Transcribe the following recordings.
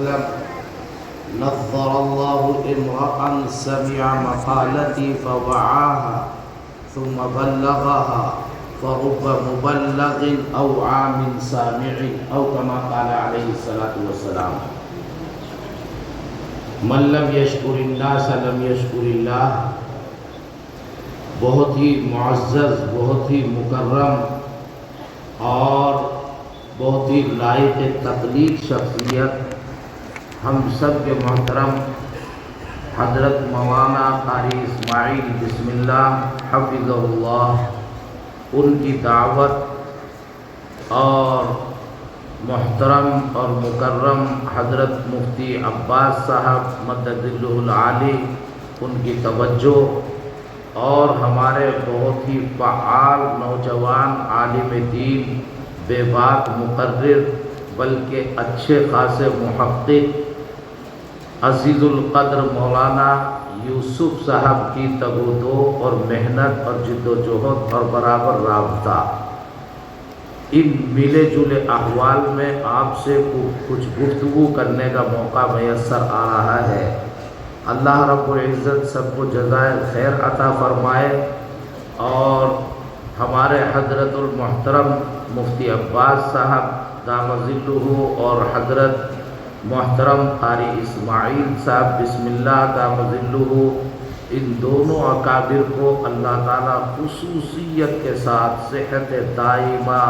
نظر الله امرأ سمع مقالتي فوعاها ثم بلغها فرب مبلغ أوعى من سامع أو كما قال عليه الصلاة والسلام من لم يشكر الناس لم يشكر الله. بہت ہی معزز، بہت ہی مکرم اور بہت ہی لائق تقلید شخصیت ہم سب کے محترم حضرت مولانا قاری اسماعیل بسم اللہ حفظہ اللہ، ان کی دعوت اور محترم اور مکرم حضرت مفتی عباس صاحب مدد اللہ العالی، ان کی توجہ اور ہمارے بہت ہی فعال نوجوان عالم دین، بے باک مقرر بلکہ اچھے خاصے محقق عزیز القدر مولانا یوسف صاحب کی تگودو اور محنت اور جد و جہد اور برابر رابطہ، ان ملے جلے احوال میں آپ سے کچھ گفتگو کرنے کا موقع میسر آ رہا ہے۔ اللہ رب العزت سب کو جزائے خیر عطا فرمائے اور ہمارے حضرت المحترم مفتی عباس صاحب دامت ظلہ اور حضرت محترم قاری اسماعیل صاحب بسم اللہ دامت ظلہ، ان دونوں اکابر کو اللہ تعالیٰ خصوصیت کے ساتھ صحت دائمہ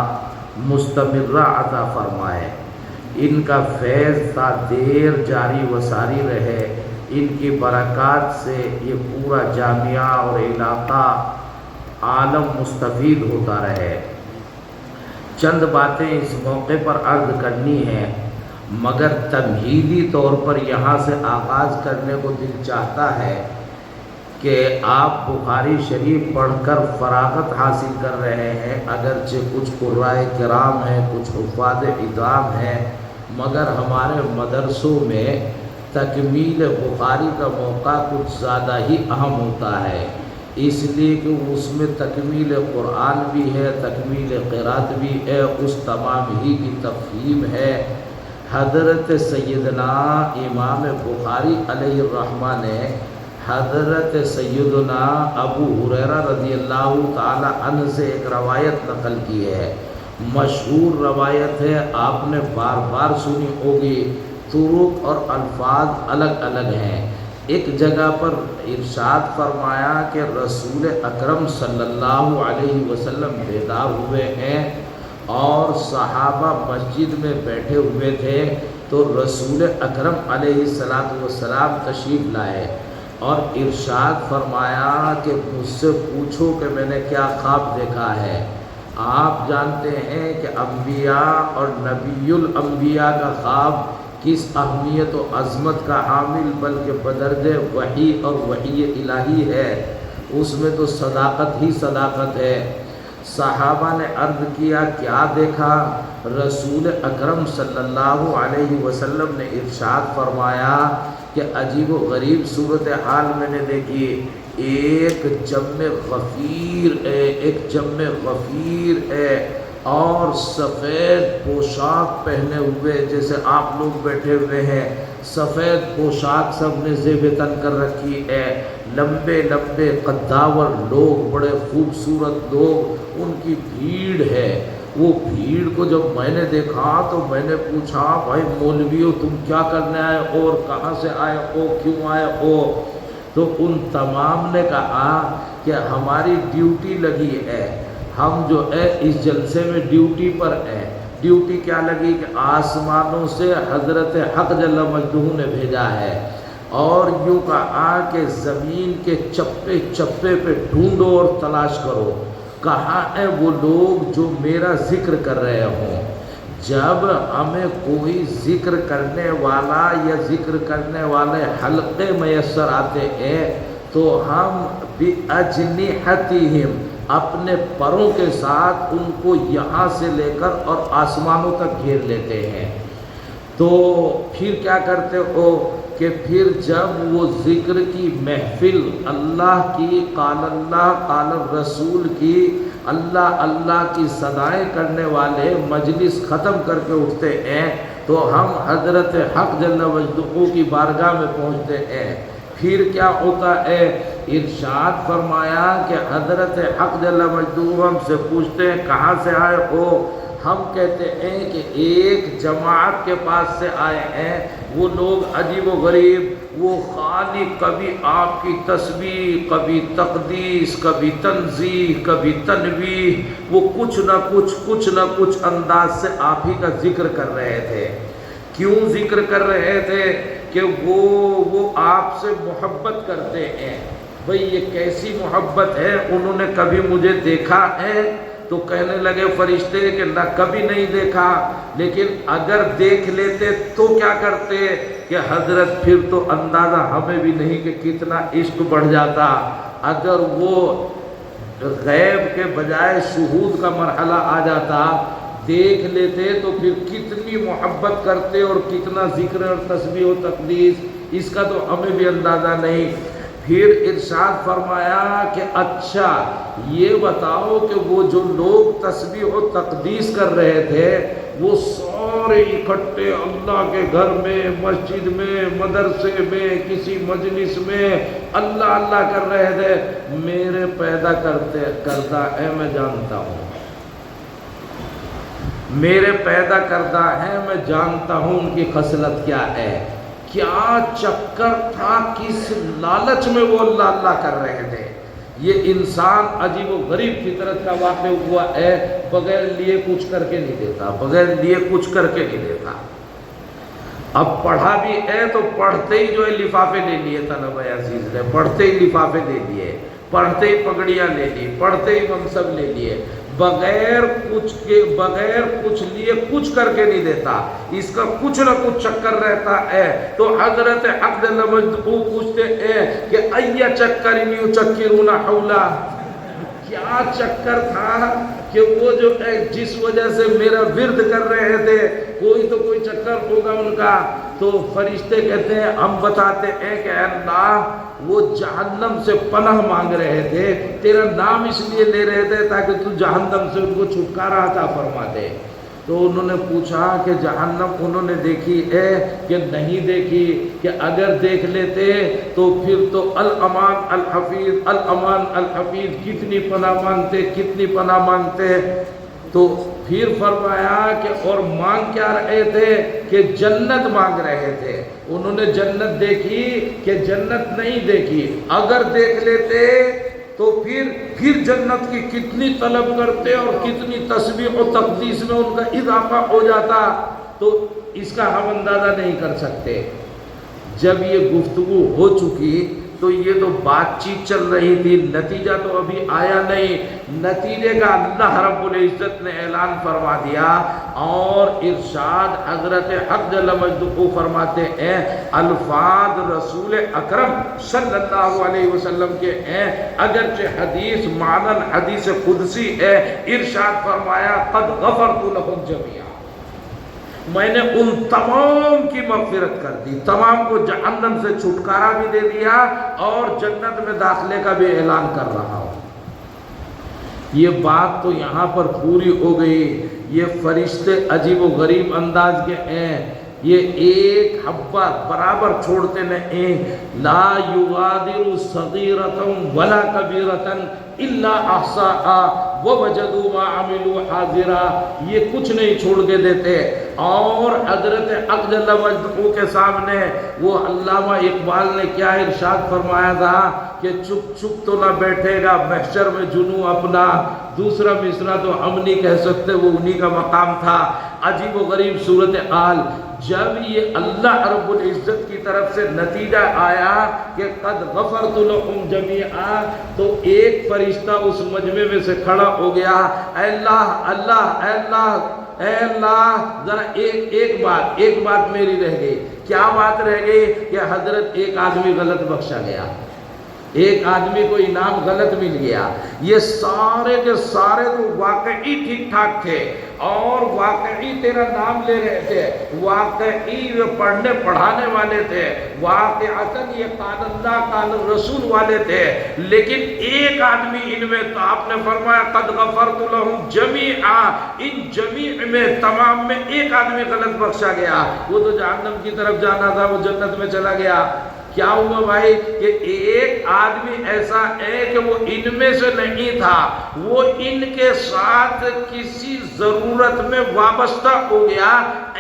مستمرہ عطا فرمائے، ان کا فیض تا دیر جاری و ساری رہے، ان کی برکات سے یہ پورا جامعہ اور علاقہ عالم مستفید ہوتا رہے۔ چند باتیں اس موقع پر عرض کرنی ہیں، مگر تمہیدی طور پر یہاں سے آغاز کرنے کو دل چاہتا ہے کہ آپ بخاری شریف پڑھ کر فراغت حاصل کر رہے ہیں، اگرچہ کچھ قرائے کرام ہیں، کچھ حفاظ ادام ہیں، مگر ہمارے مدرسوں میں تکمیل بخاری کا موقع کچھ زیادہ ہی اہم ہوتا ہے، اس لیے کہ اس میں تکمیل قرآن بھی ہے، تکمیل قرات بھی ہے، اس تمام ہی کی تفہیم ہے۔ حضرت سیدنا امام بخاری علیہ الرحمہ نے حضرت سیدنا ابو ہریرہ رضی اللہ تعالی عنہ سے ایک روایت نقل کی ہے، مشہور روایت ہے، آپ نے بار بار سنی ہوگی، طرق اور الفاظ الگ الگ ہیں۔ ایک جگہ پر ارشاد فرمایا کہ رسول اکرم صلی اللہ علیہ وسلم بیدار ہوئے ہیں اور صحابہ مسجد میں بیٹھے ہوئے تھے، تو رسول اکرم علیہ السلام تشریف لائے اور ارشاد فرمایا کہ مجھ سے پوچھو کہ میں نے کیا خواب دیکھا ہے۔ آپ جانتے ہیں کہ انبیاء اور نبی الانبیاء کا خواب کس اہمیت و عظمت کا حامل بلکہ بدرجہ وحی اور وحی الہی ہے، اس میں تو صداقت ہی صداقت ہے۔ صحابہ نے عرض کیا کیا دیکھا؟ رسول اکرم صلی اللہ علیہ وسلم نے ارشاد فرمایا کہ عجیب و غریب صورتحال میں نے دیکھی، ایک جم غفیر ہے اور سفید پوشاک پہنے ہوئے، جیسے آپ لوگ بیٹھے ہوئے ہیں، سفید پوشاک سب نے زیب تن کر رکھی ہے، لمبے لمبے قداور لوگ، بڑے خوبصورت لوگ، ان کی بھیڑ ہے۔ وہ بھیڑ کو جب میں نے دیکھا تو میں نے پوچھا بھائی مولویو تم کیا کرنے آئے ہو اور کہاں سے آئے ہو، کیوں آئے ہو؟ تو ان تمام نے کہا کہ ہماری ڈیوٹی لگی ہے، ہم جو ہے اس جلسے میں ڈیوٹی پر ہیں۔ ڈیوٹی کیا لگی کہ آسمانوں سے حضرت حق جل مجدہ نے بھیجا ہے اور یوں کہا کہ زمین کے چپے چپے پہ ڈھونڈو اور تلاش کرو، کہاں ہے وہ لوگ جو میرا ذکر کر رہے ہوں۔ جب ہمیں کوئی ذکر کرنے والا یا ذکر کرنے والے حلقے میسر آتے ہیں تو ہم بِأَجْنِحَتِهِمْ اپنے پروں کے ساتھ ان کو یہاں سے لے کر اور آسمانوں تک گھیر لیتے ہیں۔ تو پھر کیا کرتے ہو کہ پھر جب وہ ذکر کی محفل اللہ کی، قال اللہ قال الرسول کی، اللہ اللہ کی صدائیں کرنے والے مجلس ختم کر کے اٹھتے ہیں تو تو ہم حضرت حق جل وجدہ کی بارگاہ میں پہنچتے ہیں۔ پھر کیا ہوتا ہے؟ ارشاد فرمایا کہ حضرت حق جل وجدہ ہم سے پوچھتے ہیں کہاں سے آئے ہو؟ ہم کہتے ہیں کہ ایک جماعت کے پاس سے آئے ہیں۔ وہ لوگ عجیب و غریب، وہ خالی کبھی آپ کی تسبیح، کبھی تقدیس، کبھی تنزیہ، کبھی تنبیہ، وہ کچھ نہ کچھ انداز سے آپ ہی کا ذکر کر رہے تھے۔ کیوں ذکر کر رہے تھے؟ کہ وہ آپ سے محبت کرتے ہیں۔ بھئی یہ کیسی محبت ہے؟ انہوں نے کبھی مجھے دیکھا ہے؟ تو کہنے لگے فرشتے کہ نہ کبھی نہیں دیکھا، لیکن اگر دیکھ لیتے تو کیا کرتے؟ کہ حضرت پھر تو اندازہ ہمیں بھی نہیں کہ کتنا عشق بڑھ جاتا۔ اگر وہ غیب کے بجائے شہود کا مرحلہ آ جاتا، دیکھ لیتے تو پھر کتنی محبت کرتے اور کتنا ذکر اور تسبیح و تقدیس، اس کا تو ہمیں بھی اندازہ نہیں۔ پھر ارشاد فرمایا کہ اچھا یہ بتاؤ کہ وہ جو لوگ تسبیح و تقدیس کر رہے تھے وہ سارے اکٹھے اللہ کے گھر میں، مسجد میں، مدرسے میں، کسی مجلس میں اللہ اللہ کر رہے تھے؟ میرے پیدا کردہ ہے میں جانتا ہوں، میرے پیدا کردہ ہے میں جانتا ہوں ان کی خصلت کیا ہے۔ کیا چکر تھا، کس لالچ میں وہ اللہ اللہ کر رہے تھے؟ یہ انسان عجیب و غریب فطرت کا واقع ہوا ہے، بغیر لیے کچھ کر کے نہیں دیتا، بغیر لیے کچھ کر کے نہیں دیتا۔ اب پڑھا بھی ہے تو پڑھتے ہی جو ہے لفافے لے لیے طلبہ عزیز نے، پڑھتے ہی لفافے لے لیے، پڑھتے ہی پگڑیاں لے لی، پڑھتے ہی منصب لے لیے، بغیر کچھ لیے کچھ کر کے نہیں دیتا، اس کا کچھ نہ کچھ چکر رہتا ہے۔ تو حضرت حق جل وجدہ پوچھتے ہیں کہ اَيَّ چَكَّرٍ يُچَكِّرُونَ حَوْلَا، کیا چکر تھا کہ وہ جو جس وجہ سے میرا ورد کر رہے تھے، کوئی تو کوئی چکر ہوگا ان کا۔ تو فرشتے کہتے ہیں ہم بتاتے ہیں کہ اے اللہ وہ جہنم سے پناہ مانگ رہے تھے، تیرا نام اس لیے لے رہے تھے تاکہ تو جہنم سے ان کو چھٹکارا عطا فرما دے۔ تو انہوں نے پوچھا کہ جہنم انہوں نے دیکھی ہے کہ نہیں دیکھی؟ کہ اگر دیکھ لیتے تو پھر تو الامان الحفیظ، الامان الحفیظ، کتنی پناہ مانگتے، کتنی پناہ مانگتے۔ تو پھر فرمایا کہ اور مانگ کیا رہے تھے؟ کہ جنت مانگ رہے تھے۔ انہوں نے جنت دیکھی کہ جنت نہیں دیکھی؟ اگر دیکھ لیتے تو پھر جنت کی کتنی طلب کرتے اور کتنی تسبیح و تقدیس میں ان کا اضافہ ہو جاتا، تو اس کا ہم اندازہ نہیں کر سکتے۔ جب یہ گفتگو ہو چکی تو یہ تو بات چیت چل رہی تھی، نتیجہ تو ابھی آیا نہیں۔ نتیجے کا اللہ رب العزت نے اعلان فرما دیا، اور ارشاد حضرت حق جل مجدہ فرماتے ہیں، الفاظ رسول اکرم صلی اللہ علیہ وسلم کے ہیں، اگرچہ حدیث معنی حدیث قدسی ہے۔ ارشاد فرمایا قد غفرت لهم جميعا، میں نے ان تمام کی مغفرت کر دی، تمام کو جہنم سے چھٹکارا بھی دے دیا اور جنت میں داخلے کا بھی اعلان کر رہا ہوں۔ یہ بات تو یہاں پر پوری ہو گئی۔ یہ فرشتے عجیب و غریب انداز کے ہیں، یہ ایک حبہ برابر چھوڑتے نہیں، لا یغادر صغیرۃ ولا کبیرۃ الا احصاها ووجدوا ما عملوا حاضرا، یہ کچھ نہیں چھوڑ کے دیتے۔ اور حضرت حق جل وجدہ کے سامنے وہ علامہ اقبال نے کیا ارشاد فرمایا تھا کہ چپ چپ تو نہ بیٹھے گا محشر میں جنوں اپنا، دوسرا مصرع تو ہم نہیں کہہ سکتے، وہ انہی کا مقام تھا۔ عجیب و غریب صورتحال، جب یہ اللہ رب العزت کی طرف سے نتیجہ آیا کہ قد غفرت لهم جميعا، تو ایک فرشتہ اس مجمع میں سے کھڑا ہو گیا، اے اللہ اللہ اے اللہ اے اللہ، ذرا ایک بات میری رہ گئی۔ کیا بات رہ گئی؟ کہ حضرت ایک آدمی غلط بخشا گیا، ایک آدمی کو انعام غلط مل گیا۔ یہ سارے کے سارے تو واقعی ٹھیک ٹھاک تھے، اور واقعی تیرا نام لے رہے تھے، واقعی پڑھنے پڑھانے والے تھے، واقعتاً یہ قال اللہ قال رسول والے تھے، لیکن ایک آدمی ان میں تو آپ نے فرمایا قد غفرت لهم جمیعا، ان جمیع میں تمام میں ایک آدمی غلط بخشا گیا، وہ تو جہنم کی طرف جانا تھا، وہ جنت میں چلا گیا۔ کیا ہوا بھائی کہ ایک آدمی ایسا ہے کہ وہ ان میں سے نہیں تھا، وہ ان کے ساتھ کسی ضرورت میں وابستہ ہو گیا،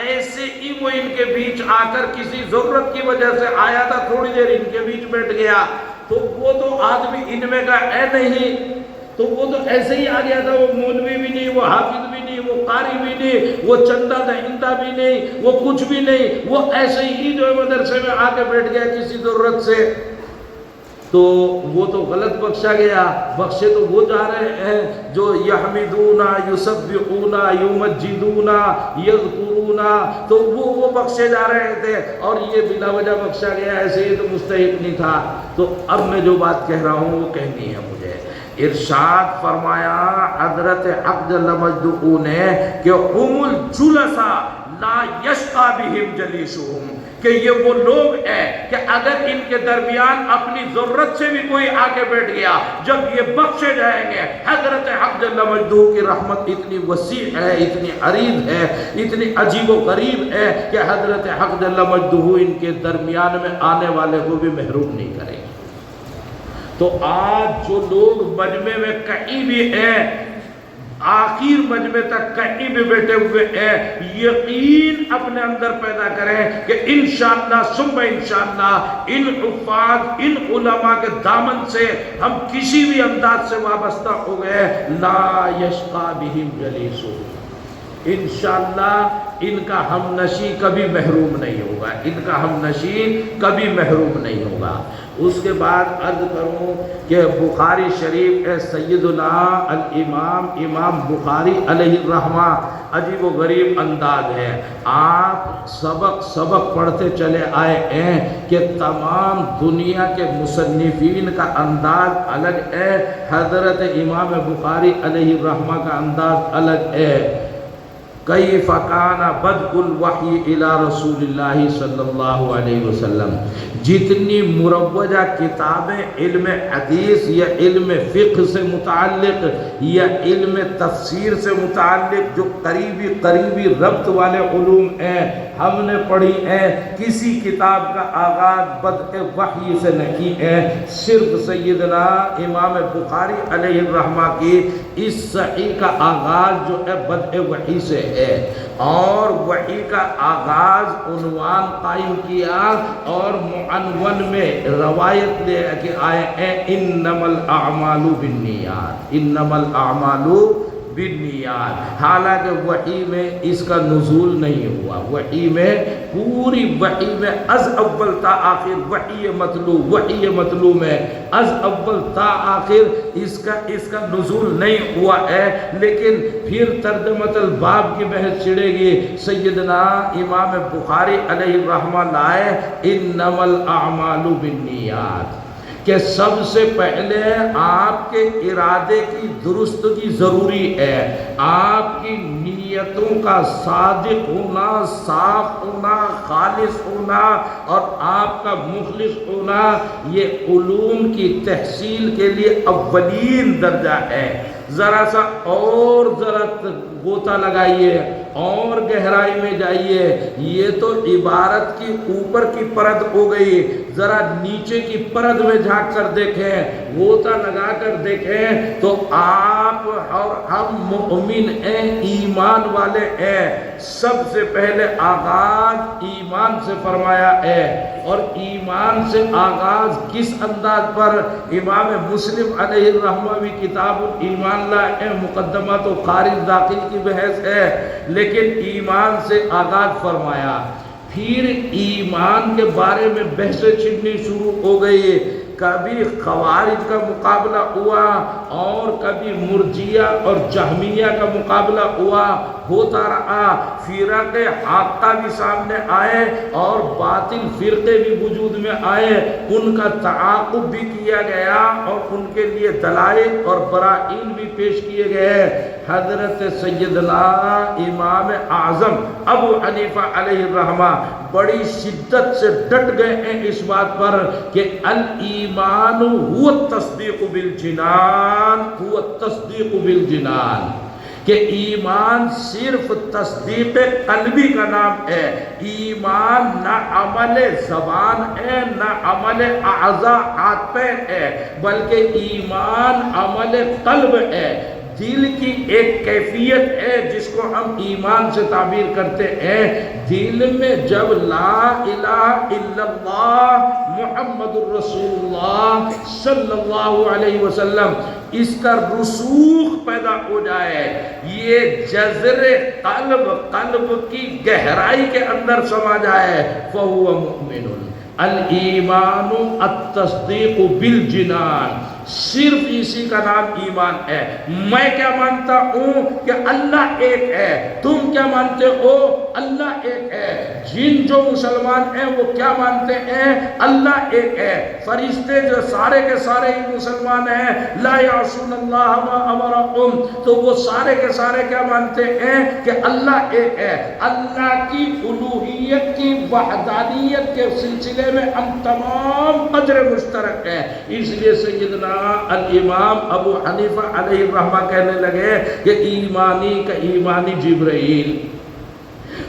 ایسے ہی وہ ان کے بیچ آ کر کسی ضرورت کی وجہ سے آیا تھا، تھوڑی دیر ان کے بیچ بیٹھ گیا، تو وہ تو آدمی ان میں کا ہے نہیں، تو وہ تو ایسے ہی آ گیا تھا، وہ مولوی بھی نہیں، وہ حافظ بھی نہیں، وہ قاری بھی نہیں، وہ چندہ دہندہ بھی نہیں، وہ کچھ بھی نہیں، وہ ایسے ہی جو مدرسے میں آ کے بیٹھ گیا کسی ضرورت سے، تو وہ تو غلط بخشا گیا۔ بخشے تو وہ جا رہے ہیں جو یحمدون یسبحون یمجدون یذکرون، تو وہ بخشے جا رہے تھے، اور یہ بلا وجہ بخشا گیا، ایسے ہی تو مستحق نہیں تھا۔ تو اب میں جو بات کہہ رہا ہوں وہ کہنی ہے مجھے۔ ارشاد فرمایا حضرت حق جل مجدہ نے کہ هم الجلساء لا یشقی بهم جلیسهم، کہ یہ وہ لوگ ہیں کہ اگر ان کے درمیان اپنی ضرورت سے بھی کوئی آ کے بیٹھ گیا، جب یہ بخشے جائیں گے۔ حضرت حق جل مجدہ کی رحمت اتنی وسیع ہے، اتنی عریض ہے، اتنی عجیب و غریب ہے کہ حضرت حق جل مجدہ ان کے درمیان میں آنے والے کو بھی محروم نہیں کریں گے۔ تو آج جو لوگ مجمع میں کہیں بھی ہیں، آخر مجمع تک کہیں بھی بیٹھے ہوئے ہیں، یقین اپنے اندر پیدا کریں کہ انشاءاللہ ثم انشاءاللہ ان حفاظ ان علماء کے دامن سے ہم کسی بھی انداز سے وابستہ ہو گئے، لا یشقی بہم جلیسہم، انشاءاللہ ان کا ہم نشین کبھی محروم نہیں ہوگا، ان کا ہم نشین کبھی محروم نہیں ہوگا۔ اس کے بعد عرض کروں کہ بخاری شریف کے سیدنا الامام امام بخاری علیہ الرحمہ عجیب و غریب انداز ہے، آپ سبق پڑھتے چلے آئے ہیں کہ تمام دنیا کے مصنفین کا انداز الگ ہے، حضرت امام بخاری علیہ الرحمہ کا انداز الگ ہے۔ کیف کان بدء الوحی الی رسول اللہ صلی اللہ علیہ وسلم، جتنی مروجہ کتابیں علم حدیث یا علم فقہ سے متعلق یا علم تفسیر سے متعلق جو قریبی ربط والے علوم ہیں ہم نے پڑھی ہیں، کسی کتاب کا آغاز بدء وحی سے نہیں ہے، صرف سیدنا امام بخاری علیہ الرحمہ کی اس صحیح کا آغاز جو ہے بدء وحی سے ہے، اور وحی کا آغاز عنوان قائم کیا اور معنون میں روایت لے کے آئے ہیں انما الاعمال بالنیات، انما الاعمال بالنیات، حالانکہ وحی میں اس کا نزول نہیں ہوا، وحی میں پوری وحی میں از اول تا آخر وحی مطلوع میں از اول تا آخر اس کا نزول نہیں ہوا ہے، لیکن پھر ترجمۃ الباب کی بحث چھڑے گی، سیدنا امام بخاری علیہ الرحمہ لائے انما الاعمال بالنیات، کہ سب سے پہلے آپ کے ارادے کی درستگی ضروری ہے، آپ کی نیتوں کا صادق ہونا، صاف ہونا، خالص ہونا اور آپ کا مخلص ہونا، یہ علوم کی تحصیل کے لیے اولین درجہ ہے۔ ذرا سا اور غوطہ لگائیے اور گہرائی میں جائیے، یہ تو عبارت کی اوپر کی پرت ہو گئی، ذرا نیچے کی پرت میں جھانک کر دیکھیں، غوطہ لگا کر دیکھیں تو آپ اور ہم مومن ہیں، ایمان والے ہیں، سب سے پہلے آغاز ایمان سے فرمایا ہے، اور ایمان سے آغاز کس انداز پر؟ امام مسلم علیہ الرحمہ بھی کتاب الایمان لائے، مقدمات و خارج داخل کی بحث ہے، لیکن ایمان سے آغاز فرمایا، پھر ایمان کے بارے میں بحثیں چھڑنی شروع ہو گئی، کبھی خوارج کا مقابلہ ہوا اور کبھی مرجیہ اور جہمیہ کا مقابلہ ہوا، ہوتا رہا، فرقے حاقہ بھی سامنے آئے اور باطل فرقے بھی وجود میں آئے، ان کا تعاقب بھی کیا گیا اور ان کے لیے دلائل اور براہین بھی پیش کیے گئے۔ حضرت سیدنا امام اعظم ابو حنیفہ علیہ الرحمہ بڑی شدت سے ڈٹ گئے ہیں اس بات پر کہ الایمان هو التصدیق بالجنان، هو التصدیق بالجنان، کہ ایمان صرف تصدیق قلبی کا نام ہے۔ ایمان نہ عمل زبان ہے، نہ عمل اعضاء ہاتھ پیر ہے، بلکہ ایمان عمل قلب ہے، دل کی ایک کیفیت ہے جس کو ہم ایمان سے تعبیر کرتے ہیں۔ دل میں جب لا الہ الا اللہ محمد الرسول اللہ صلی اللہ علیہ وسلم اس کا رسوخ پیدا ہو جائے، یہ جذر قلب کی گہرائی کے اندر سما جائے، فَهُوَ مُؤْمِنٌ۔ الایمان التصدیق بالجنان، صرف اسی کا نام ایمان ہے۔ میں کیا مانتا ہوں کہ اللہ ایک ہے، تم کیا مانتے ہو؟ اللہ ایک ہے۔ جن جو مسلمان ہیں وہ کیا مانتے ہیں؟ اللہ ایک ہے۔ فرشتے جو سارے کے سارے ہی مسلمان ہیں، لا یعصون اللہ ما امرهم، تو وہ سارے کے سارے کیا مانتے ہیں کہ اللہ ایک ہے۔ اللہ کی الوہیت کی وحدانیت کے سلسلے میں ہم تمام قدر مشترک ہیں۔ اس لیے سیدنا الامام ابو حنیفہ علیہ الرحمہ کہنے لگے کہ ایمانی کا ایمانی جبرائیل،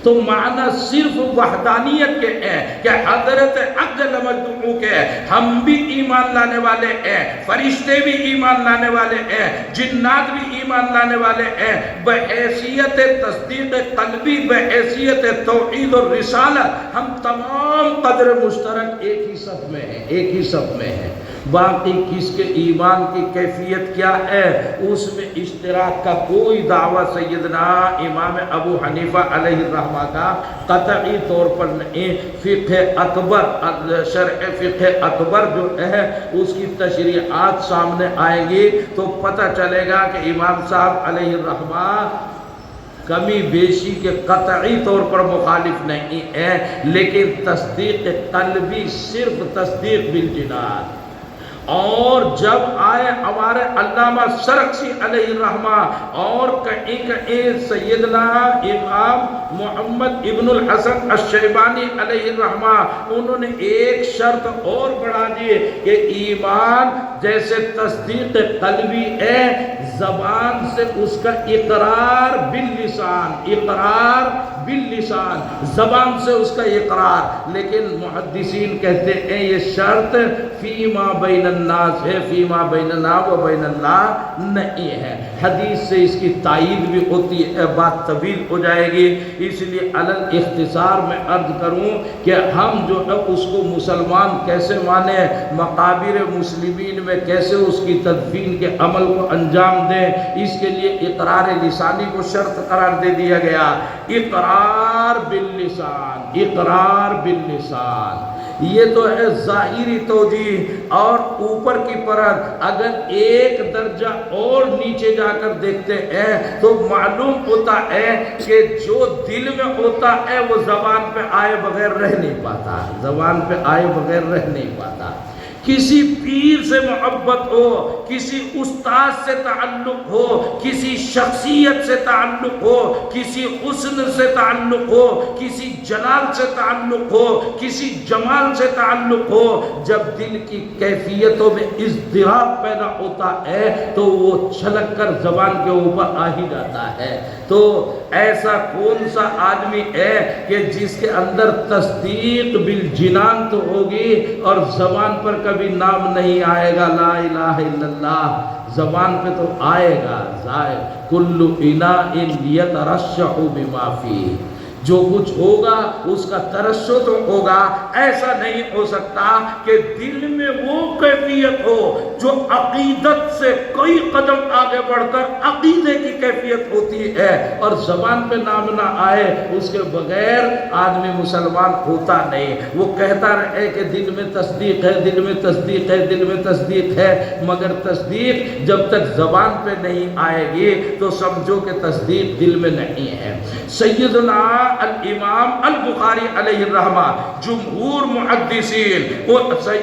تو معنی صرف وحدانیت کے ہیں کہ حضرت اجل مجدو کے ہم بھی ایمان لانے والے ہیں، فرشتے بھی ایمان لانے والے ہیں، جنات بھی ایمان لانے والے ہیں، بحیثیت تصدیق قلبی، بحیثیت توحید اور رسالت ہم تمام قدر مشترک ایک ہی صف میں ہیں، ایک ہی صف میں ہیں۔ باقی کس کے ایمان کی کیفیت کیا ہے اس میں اشتراک کا کوئی دعویٰ سیدنا امام ابو حنیفہ علیہ الرحمہ کا قطعی طور پر نہیں۔ فقہ اکبر، شرح فقہ اکبر جو ہے اس کی تشریحات سامنے آئیں گی تو پتہ چلے گا کہ امام صاحب علیہ الرحمہ کمی بیشی کے قطعی طور پر مخالف نہیں ہے، لیکن تصدیق قلبی صرف تصدیق بالجنان۔ اور جب آئے ہمارے علامہ سرخسی علیہ الرحمہ اور کہیں کہیں سیدنا امام محمد ابن الحسن الشیبانی علیہ الرحمہ، انہوں نے ایک شرط اور بڑھا دی کہ ایمان جیسے تصدیق قلبی ہے، زبان سے اس کا اقرار باللسان، اقرار باللسان، زبان سے اس کا اقرار، لیکن محدثین کہتے ہیں یہ شرط فیما بین الناس ہے، فیما بیننا و بین اللہ نہیں ہے۔ حدیث سے اس کی تائید بھی ہوتی ہے، بات طویل ہو جائے گی، اس لیے علل اختصار میں عرض کروں کہ ہم جو ہے اس کو مسلمان کیسے مانیں، مقابر مسلمین میں کیسے اس کی تدفین کے عمل کو انجام دیں، اس کے لیے اقرار لسانی کو شرط قرار دے دیا گیا۔ اقرار باللسان، اقرار باللسان، یہ تو ہے ظاہری توجیہ۔ اور اوپر کی پرت اگر ایک درجہ اور نیچے جا کر دیکھتے ہیں تو معلوم ہوتا ہے کہ جو دل میں ہوتا ہے وہ زبان پہ آئے بغیر رہ نہیں پاتا، زبان پہ آئے بغیر رہ نہیں پاتا۔ کسی پیر سے محبت ہو، کسی استاد سے تعلق ہو، کسی شخصیت سے تعلق ہو، کسی حسن سے تعلق ہو، کسی جلال سے تعلق ہو، کسی جمال سے تعلق ہو، جب دل کی کیفیتوں میں اضطراب پیدا ہوتا ہے تو وہ چھلک کر زبان کے اوپر آ ہی جاتا ہے۔ تو ایسا کون سا آدمی ہے کہ جس کے اندر تصدیق بالجنان تو ہوگی اور زبان پر کبھی نام نہیں آئے گا لا الہ الا اللہ، زبان پہ تو آئے گا، کل اناء یترشح بما فیہ، جو کچھ ہوگا اس کا ترشح تو ہوگا، ایسا نہیں ہو سکتا کہ دل میں وہ کیفیت ہو جو عقیدت سے کئی قدم آگے بڑھ کر عقیدے کی کیفیت ہوتی ہے، اور زبان پہ نام نہ آئے اس کے بغیر آدمی مسلمان ہوتا نہیں۔ وہ کہتا رہے کہ دل میں تصدیق ہے، دل میں تصدیق ہے، دل میں تصدیق ہے، مگر تصدیق جب تک زبان پہ نہیں آئے گی تو سمجھو کہ تصدیق دل میں نہیں ہے۔ سیدنا الامام البخاری علیہ الرحمہ، جمہور محدثین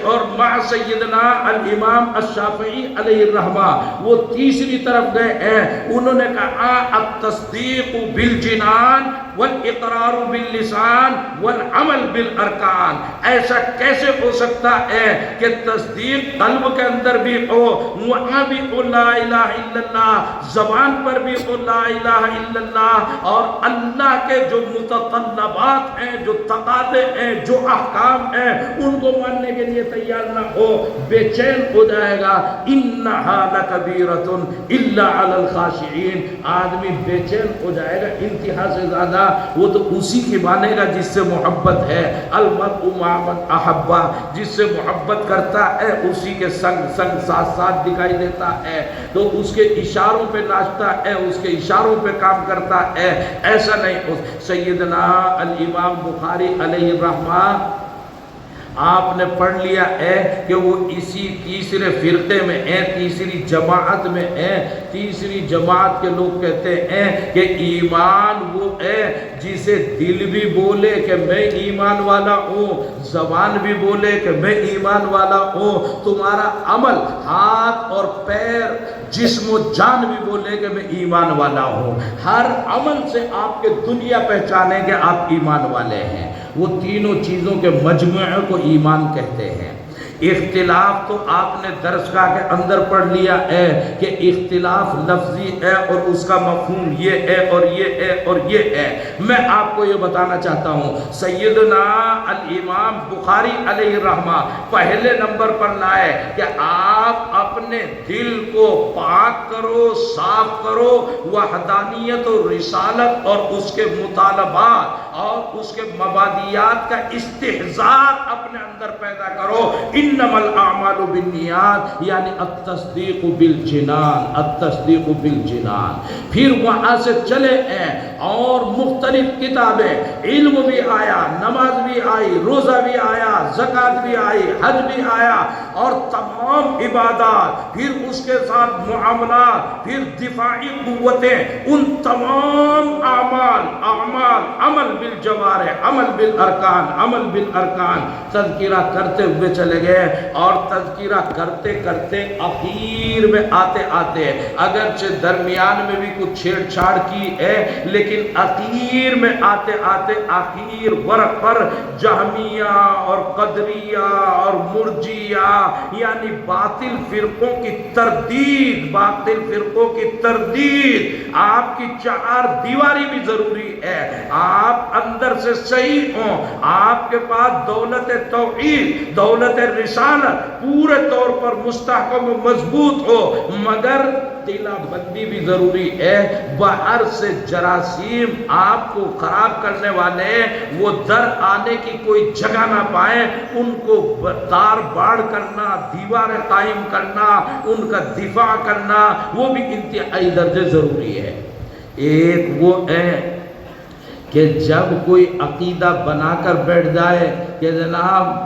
اور مع سیدنا الامام الشافعی علیہ الرحمہ وہ تیسری طرف گئے ہیں، انہوں نے کہا التصدیق بالجنان والاقرار باللسان والعمل بالارکان۔ ایسا کیسے ہو سکتا ہے کہ تصدیق قلب کے اندر بھی ہو، وہاں بھی ہو لا الہ الا اللہ، زبان پر بھی ہو لا الہ الا اللہ، اور اللہ کے جو متطلبات ہیں، جو تقاضے ہیں، جو احکام ہیں، ان کو ماننے کے لیے تیار نہ ہو، بے چین ہو جائے گا۔ انہا لکبیرۃ الا علی الخاشعین، آدمی بے چین ہو جائے گا انتہا سے زیادہ، وہ تو اسی کی مانے گا جس سے محبت ہے۔ المرء مع من احبہ، جس سے محبت کرتا ہے اسی کے سنگ سنگ ساتھ ساتھ دکھائی دیتا ہے، تو اس کے اشاروں پہ ناچتا ہے، اس کے اشاروں پہ کام کرتا ہے، ایسا نہیں۔ سیدنا الامام بخاری علیہ الرحمہ آپ نے پڑھ لیا ہے کہ وہ اسی تیسرے فرقے میں ہیں، تیسری جماعت میں ہیں۔ تیسری جماعت کے لوگ کہتے ہیں کہ ایمان وہ ہے جسے دل بھی بولے کہ میں ایمان والا ہوں، زبان بھی بولے کہ میں ایمان والا ہوں، تمہارا عمل ہاتھ اور پیر جسم و جان بھی بولے کہ میں ایمان والا ہوں، ہر عمل سے آپ کے دنیا پہچانے کہ آپ ایمان والے ہیں۔ وہ تینوں چیزوں کے مجموعے کو ایمان کہتے ہیں۔ اختلاف تو آپ نے درسگاہ کے اندر پڑھ لیا ہے کہ اختلاف لفظی ہے اور اس کا مفہوم یہ ہے اور یہ ہے اور یہ ہے۔ میں آپ کو یہ بتانا چاہتا ہوں، سیدنا الامام بخاری علیہ الرحمہ پہلے نمبر پر لائے کہ آپ اپنے دل کو پاک کرو، صاف کرو، وحدانیت و رسالت اور اس کے مطالبات اور اس کے مبادیات کا استحضار اپنے اندر پیدا کرو۔ انما الاعمال بالنیات، یعنی التصدیق بالجنان، التصدیق بالجنان۔ پھر وہاں سے چلے ہیں اور مختلف کتابیں، علم بھی آیا، نماز بھی آئی، روزہ بھی آیا، زکوٰۃ بھی آئی، حج بھی آیا، اور تمام عبادات، پھر اس کے ساتھ معاملات، پھر دفاعی قوتیں، ان تمام اعمال عمل بالجوارح، عمل بالارکان، عمل بالارکان، تذکرہ کرتے ہوئے چلے گئے، اور تذکرہ کرتے کرتے اخیر میں آتے آتے، اگرچہ درمیان میں بھی کچھ چھیڑ چھاڑ کی ہے، لیکن اخیر میں آتے آتے آخر ورق پر جہمیہ اور قدریہ اور مرجیہ، یعنی باطل فرقوں کی تردید، باطل فرقوں کی تردید۔ آپ کی چار دیواری بھی ضروری ہے، آپ اندر سے صحیح ہوں، آپ کے پاس دولت توحید، دولت رسالت پورے طور پر مستحکم و مضبوط ہو، مگر تیلا بندی بھی ضروری ہے۔ باہر سے جراثیم آپ کو خراب کرنے والے وہ در آنے کی کوئی جگہ نہ پائیں، ان کو تار باڑ کرنا، دیواریں قائم کرنا، ان کا دفاع کرنا، وہ بھی انتہائی درجے ضروری ہے۔ ایک وہ ہے کہ جب کوئی عقیدہ بنا کر بیٹھ جائے کہ جناب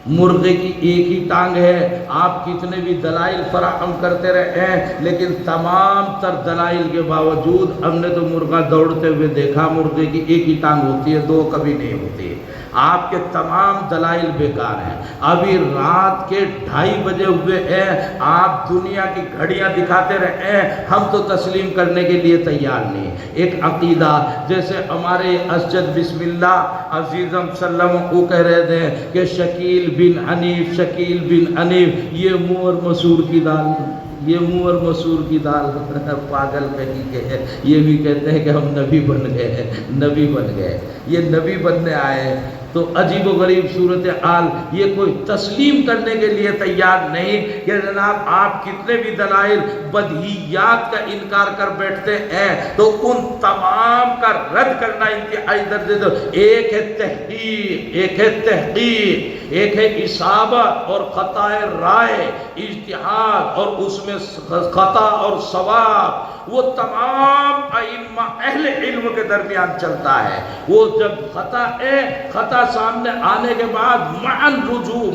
مرغے کی ایک ہی ٹانگ ہے، آپ کتنے بھی دلائل فراہم کرتے رہے ہیں، لیکن تمام تر دلائل کے باوجود ہم نے تو مرغا دوڑتے ہوئے دیکھا، مرغے کی ایک ہی ٹانگ ہوتی ہے، دو کبھی نہیں ہوتی۔ آپ کے تمام دلائل بیکار ہیں۔ ابھی رات کے 2:30 بجے ہوئے ہیں، آپ دنیا کی گھڑیاں دکھاتے رہے ہیں، ہم تو تسلیم کرنے کے لیے تیار نہیں۔ ایک عقیدہ جیسے ہمارے اسجد بسم اللہ عزیزم سلم کو کہہ رہے تھے کہ شکیل بن حنیف، شکیل بن حنیف، یہ منہ اور مسور کی دال، یہ منہ اور مسور کی دال، پاگل کہیں کے یہ بھی کہتے ہیں کہ ہم نبی بن گئے، نبی بن گئے۔ یہ نبی بننے آئے، تو عجیب و غریب صورتحال، یہ کوئی تسلیم کرنے کے لیے تیار نہیں کہ جناب آپ کتنے بھی دلائل بدیہیات کا انکار کر بیٹھتے ہیں تو ان تمام کا رد کرنا انتہائی درجے تو ایک ہے تحقیق، ایک ہے تحقیق، ایک ہے اصابت اور خطا رائے، اجتہاد اور اس میں خطا اور ثواب، وہ تمام ائمہ اہل علم کے درمیان چلتا ہے۔ وہ جب خطا سامنے آنے کے بعد معن رجوع،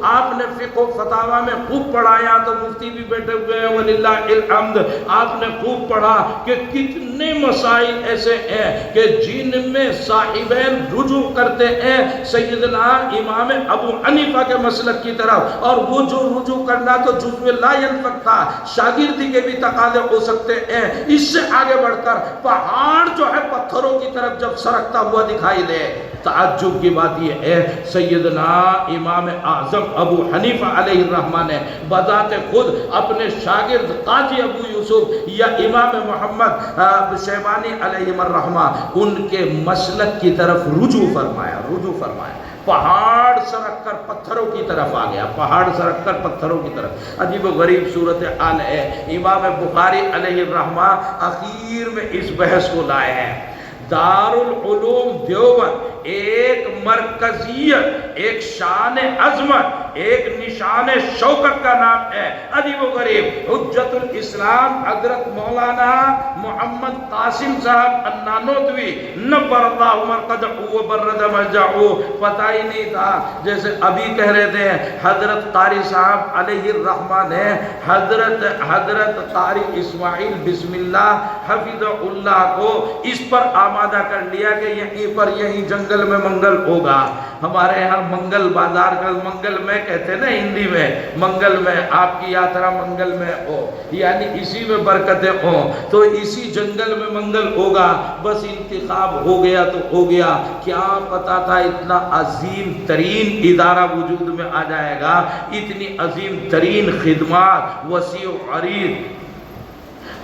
آپ نے فقہ و فتاوی میں خوب پڑھایا تو مفتی بھی بیٹھے ہوئے ہیں وللہ الحمد، آپ نے خوب پڑھا کہ کتنے مسائل ایسے ہیں کہ جن میں صاحبین رجوع کرتے ہیں سیدنا امام ابو حنیفہ کے مسلک کی طرف، اور وہ جو رجوع کرنا تو جزو لا ينفق تھا، شاگردی کے بھی تقاضے ہو سکتے ہیں۔ اس سے آگے بڑھ کر پہاڑ جو ہے پتھروں کی طرف جب سرکتا ہوا دکھائی دے، تعجب کی بات یہ ہے سیدنا امام اعظم ابو حنیفہ علیہ الرحمہ نے بذات خود اپنے شاگرد قاضی ابو یوسف یا امام محمد شیبانی علیہ الرحمہ ان کے مسلک کی طرف رجوع فرمایا۔ پہاڑ سرک کر پتھروں کی طرف آ گیا، پہاڑ سرک کر پتھروں کی طرف۔ عجیب و غریب صورتحال ہے۔ امام بخاری علیہ الرحمہ اخیر میں اس بحث کو لائے ہیں۔ دارالعلوم دیوبند ایک مرکزیت، ایک شان عظمت، ایک نشان شوکت کا نام ہے۔ عجیب و غریب حجت الاسلام حضرت مولانا محمد قاسم صاحب النانوتوی نبر اللہ مرقدہ و برد مجعو، پتہ ہی نہیں تھا، جیسے ابھی کہہ رہے تھے حضرت قاری صاحب علیہ الرحمہ نے حضرت قاری اسماعیل بسم اللہ حفظ اللہ کو اس پر آمادہ کر لیا کہ یہیں پر یہیں جنگل میں منگل ہوگا۔ ہمارے ہاں منگل بازار کا منگل میں کہتے ہیں نا ہندی میں، منگل میں آپ کی یاترا منگل میں ہو، یعنی اسی میں برکتیں ہوں، تو اسی جنگل میں منگل ہوگا۔ بس انتخاب ہو گیا تو ہو گیا، کیا پتا تھا اتنا عظیم ترین ادارہ وجود میں آ جائے گا، اتنی عظیم ترین خدمات، وسیع و عریض۔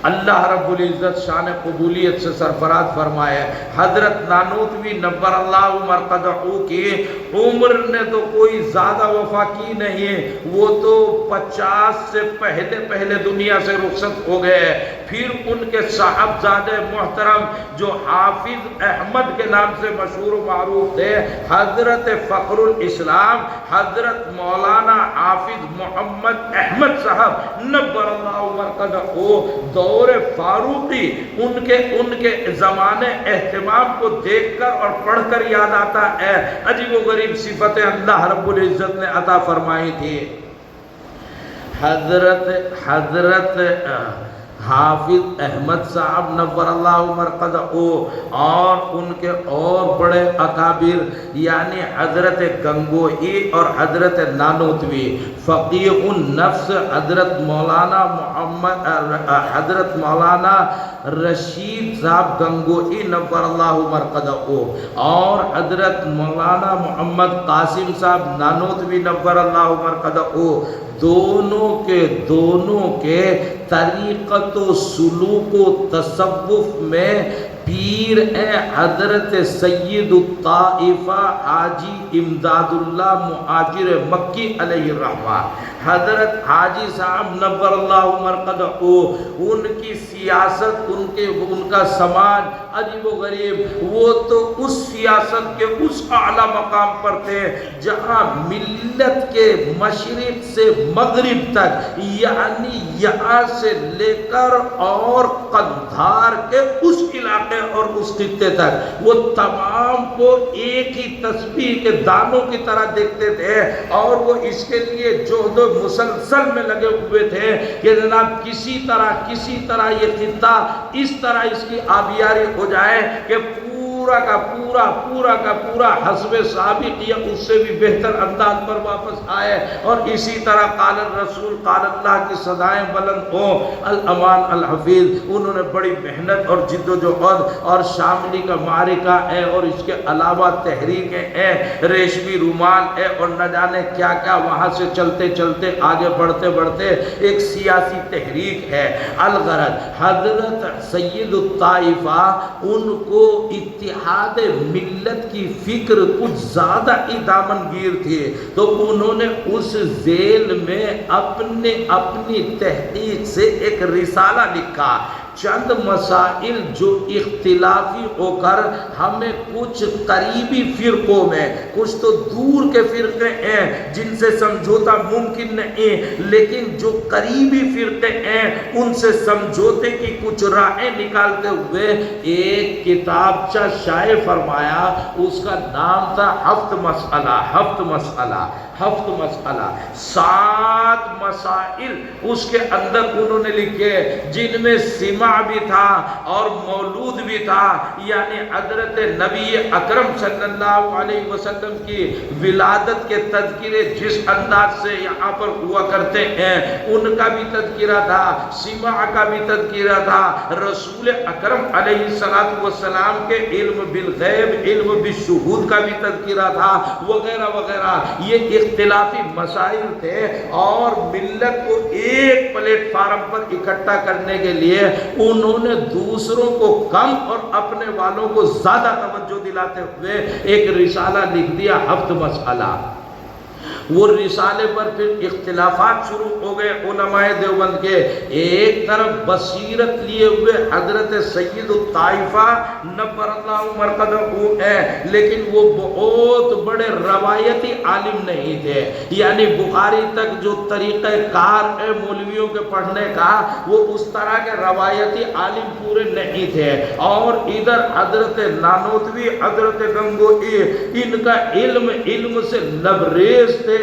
اللہ رب العزت شان قبولیت سے سرفراز فرمائے۔ حضرت نانوتوی نبر اللہ مرقدہ کی عمر نے تو کوئی زیادہ وفا کی نہیں، وہ تو 50 سے پہلے دنیا سے رخصت ہو گئے۔ پھر ان کے صاحبزادے محترم جو حافظ احمد کے نام سے مشہور و معروف تھے، حضرت فخر الاسلام حضرت مولانا حافظ محمد احمد صاحب نبر اللہ مرقدہ دور فاروقی، ان کے زمانے اہتمام کو دیکھ کر اور پڑھ کر یاد آتا ہے عجیب و غریب صفتیں اللہ رب العزت نے عطا فرمائی تھی۔ حضرت حافظ احمد صاحب نور اللہ مرقدہ اور ان کے اور بڑے اکابر یعنی حضرت گنگوئی اور حضرت نانوتوی، فقیہ النفس حضرت مولانا رشید صاحب گنگوئی نور اللہ مرقدہ اور حضرت مولانا محمد قاسم صاحب نانوتوی نور اللہ مرقدہ دونوں کے طریقت و سلوک و تصوف میں پیر ہیں حضرت سید الطائفہ حاجی امداد اللہ مہاجر مکی علیہ الرحمہ۔ حضرت حاجی صاحب نور اللہ مرقدہ ان کی سیاست، ان کا سماج عجیب و غریب، وہ تو اس سیاست کے اس اعلیٰ مقام پر تھے جہاں ملت کے مشرق سے مغرب تک یعنی یہاں سے لے کر اور قندھار کے اس علاقے اور اس خطے تک وہ تمام کو ایک ہی تسبیح کے دانوں کی طرح دیکھتے تھے، اور وہ اس کے لیے جہد و مسلسل میں لگے ہوئے تھے کہ جناب کسی طرح یہ خطہ اس طرح اس کی آبیاری ہو جائے کہ پورا کا پورا حسب سابق یا اس سے بھی بہتر انداز پر واپس آئے، اور اسی طرح قال الرسول قال اللہ کی صدائیں بلند ہوں۔ الامان الحفیظ انہوں نے بڑی محنت اور جد و جہد، اور شاملی کا معرکہ ہے اور اس کے علاوہ تحریکیں ہیں، ریشمی رومال ہے اور نہ جانے کیا کیا، وہاں سے چلتے چلتے آگے بڑھتے ایک سیاسی تحریک ہے۔ الغرض حضرت سید الطائفہ ان کو اتحاد اتحاد ملت کی فکر کچھ زیادہ ہی دامنگیر تھی، تو انہوں نے اس ذیل میں اپنی تحقیق سے ایک رسالہ لکھا، چند مسائل جو اختلافی ہو کر ہمیں کچھ قریبی فرقوں میں، کچھ تو دور کے فرقے ہیں جن سے سمجھوتا ممکن نہیں، لیکن جو قریبی فرقے ہیں ان سے سمجھوتے کی کچھ راہیں نکالتے ہوئے ایک کتابچہ شائع فرمایا، اس کا نام تھا ہفت مسئلہ، 7 مسائل اس کے اندر انہوں نے لکھے، جن میں سماع بھی تھا اور مولود بھی تھا، یعنی حضرت نبی اکرم صلی اللہ علیہ وسلم کی ولادت کے تذکرے جس انداز سے یہاں پر ہوا کرتے ہیں ان کا بھی تذکرہ تھا، سماع کا بھی تذکرہ تھا، رسول اکرم علیہ السلام کے علم بالغیب، علم بالشہود کا بھی تذکرہ تھا، وغیرہ وغیرہ۔ یہ اختلافی مسائل تھے اور ملت کو ایک پلیٹ فارم پر اکٹھا کرنے کے لیے انہوں نے دوسروں کو کم اور اپنے والوں کو زیادہ توجہ دلاتے ہوئے ایک رسالہ لکھ دیا، ہفت مسئلہ۔ وہ رسالے پر پھر اختلافات شروع ہو گئے علماء دیوبند کے، ایک طرف بصیرت لیے ہوئے حضرت سید الطائفہ نبر اللہ مرقدہ ہے، لیکن وہ بہت بڑے روایتی عالم نہیں تھے، یعنی بخاری تک جو طریقہ کار ہے مولویوں کے پڑھنے کا وہ اس طرح کے روایتی عالم پورے نہیں تھے، اور ادھر حضرت نانوتوی، حضرت گنگوئی، ان کا علم سے لبریز تھے۔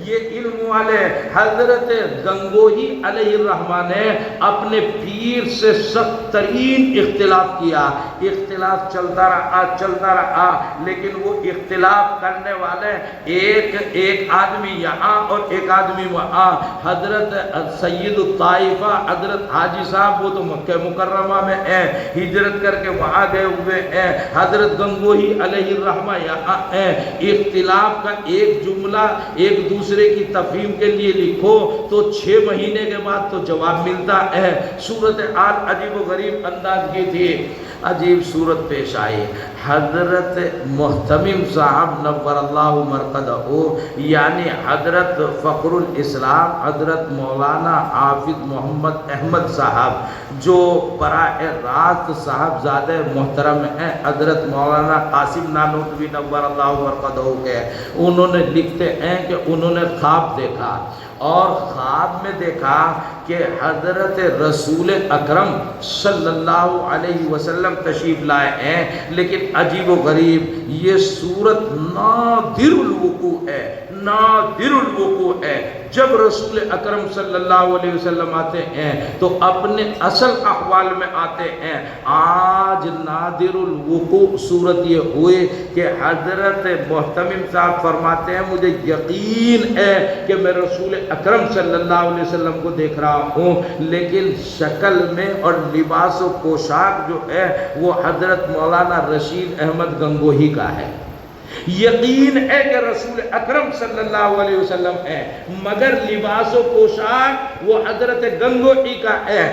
یہ علم والے حضرت گنگوہی علیہ الرحمہ نے اپنے پیر سے سخت ترین اختلاف کیا، اختلاف چلتا رہا، لیکن وہ اختلاف کرنے والے ایک آدمی یہاں اور ایک آدمی وہاں، حضرت سید الطائفہ حضرت حاجی صاحب وہ تو مکہ مکرمہ میں ہیں، ہجرت کر کے وہاں گئے ہوئے ہیں، حضرت گنگوہی علیہ الرحمہ یہاں ہیں۔ اختلاف کا ایک جملہ ایک دوسرے کی تفہیم کے لیے لکھو تو 6 مہینے کے بعد تو جواب ملتا ہے۔ صورتحال عجیب و غریب انداز کی تھی، عجیب صورت پیش آئی۔ حضرت محتمم صاحب نور اللہ مرقدہ، یعنی حضرت فخر الاسلام حضرت مولانا حافظ محمد احمد صاحب جو براہ راست صاحبزادہ محترم ہیں حضرت مولانا قاسم نانوتوی نور اللہ مرقدہ کے، انہوں نے لکھتے ہیں کہ انہوں نے خواب دیکھا، اور خواب میں دیکھا کہ حضرت رسول اکرم صلی اللہ علیہ وسلم تشریف لائے ہیں، لیکن عجیب و غریب یہ صورت نادر الوقوع ہے۔ جب رسول اکرم صلی اللہ علیہ وسلم آتے ہیں تو اپنے اصل احوال میں آتے ہیں۔ آج نادر الوقوع صورت یہ ہوئی کہ حضرت محتمم صاحب فرماتے ہیں مجھے یقین ہے کہ میں رسول اکرم صلی اللہ علیہ وسلم کو دیکھ رہا ہوں، لیکن شکل میں اور لباس و پوشاک جو ہے وہ حضرت مولانا رشید احمد گنگوہی کا ہے۔ یقین ہے کہ رسول اکرم صلی اللہ علیہ وسلم ہے، مگر لباس و پوشاک وہ حضرت گنگوہی کا ہے۔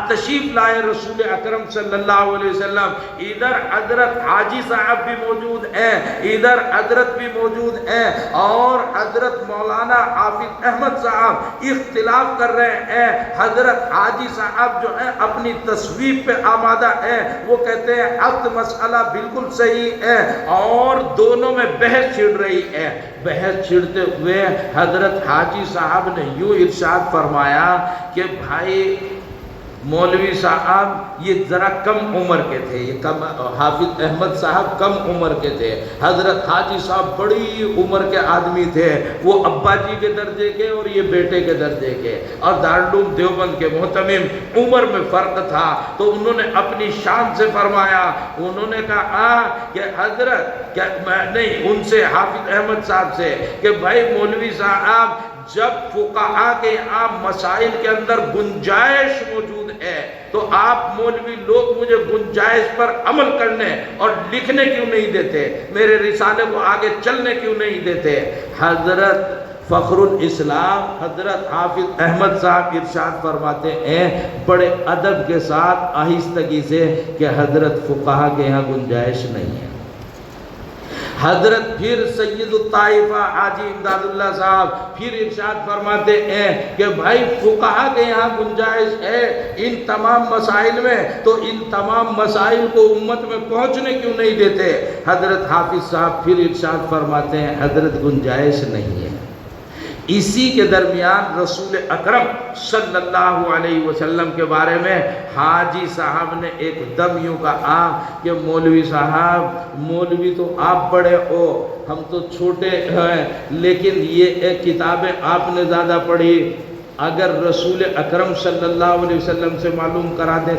تشریف لائے رسول اکرم صلی اللہ علیہ وسلم، ادھر حضرت حاجی صاحب بھی موجود ہیں، ادھر حضرت بھی موجود ہیں، اور حضرت مولانا حافظ احمد صاحب اختلاف کر رہے ہیں۔ حضرت حاجی صاحب جو ہیں اپنی تصویب پہ آمادہ ہیں، وہ کہتے ہیں ہفت مسئلہ بالکل صحیح ہے، اور دونوں میں بحث چھڑ رہی ہے۔ بحث چھڑتے ہوئے حضرت حاجی صاحب نے یوں ارشاد فرمایا کہ بھائی مولوی صاحب یہ ذرا کم عمر کے تھے، یہ حافظ احمد صاحب کم عمر کے تھے، حضرت حاجی صاحب بڑی عمر کے آدمی تھے، وہ ابا جی کے درجے کے اور یہ بیٹے کے درجے کے، اور دارالعلوم دیوبند کے محتمم، عمر میں فرق تھا۔ تو انہوں نے اپنی شان سے فرمایا، انہوں نے کہا کہ حضرت نہیں، ان سے حافظ احمد صاحب سے کہ بھائی مولوی صاحب جب فقہا کے عام مسائل کے اندر گنجائش موجود ہے تو آپ مولوی لوگ مجھے گنجائش پر عمل کرنے اور لکھنے کیوں نہیں دیتے، میرے رسالے کو آگے چلنے کیوں نہیں دیتے۔ حضرت فخر الاسلام حضرت حافظ احمد صاحب ارشاد فرماتے ہیں بڑے ادب کے ساتھ آہستگی سے کہ حضرت فقہا کے یہاں گنجائش نہیں ہے۔ حضرت پھر سید الطائفہ حاجی امداد اللہ صاحب پھر ارشاد فرماتے ہیں کہ بھائی فقہا کے یہاں گنجائش ہے ان تمام مسائل میں، تو ان تمام مسائل کو امت میں پہنچنے کیوں نہیں دیتے؟ حضرت حافظ صاحب پھر ارشاد فرماتے ہیں حضرت گنجائش نہیں ہے۔ اسی کے درمیان رسول اکرم صلی اللہ علیہ وسلم کے بارے میں حاجی صاحب نے ایک دم یوں کہا کہ مولوی صاحب، مولوی تو آپ بڑے ہو، ہم تو چھوٹے ہیں، لیکن یہ ایک کتابیں آپ نے زیادہ پڑھی، اگر رسول اکرم صلی اللہ علیہ وسلم سے معلوم کرا دیں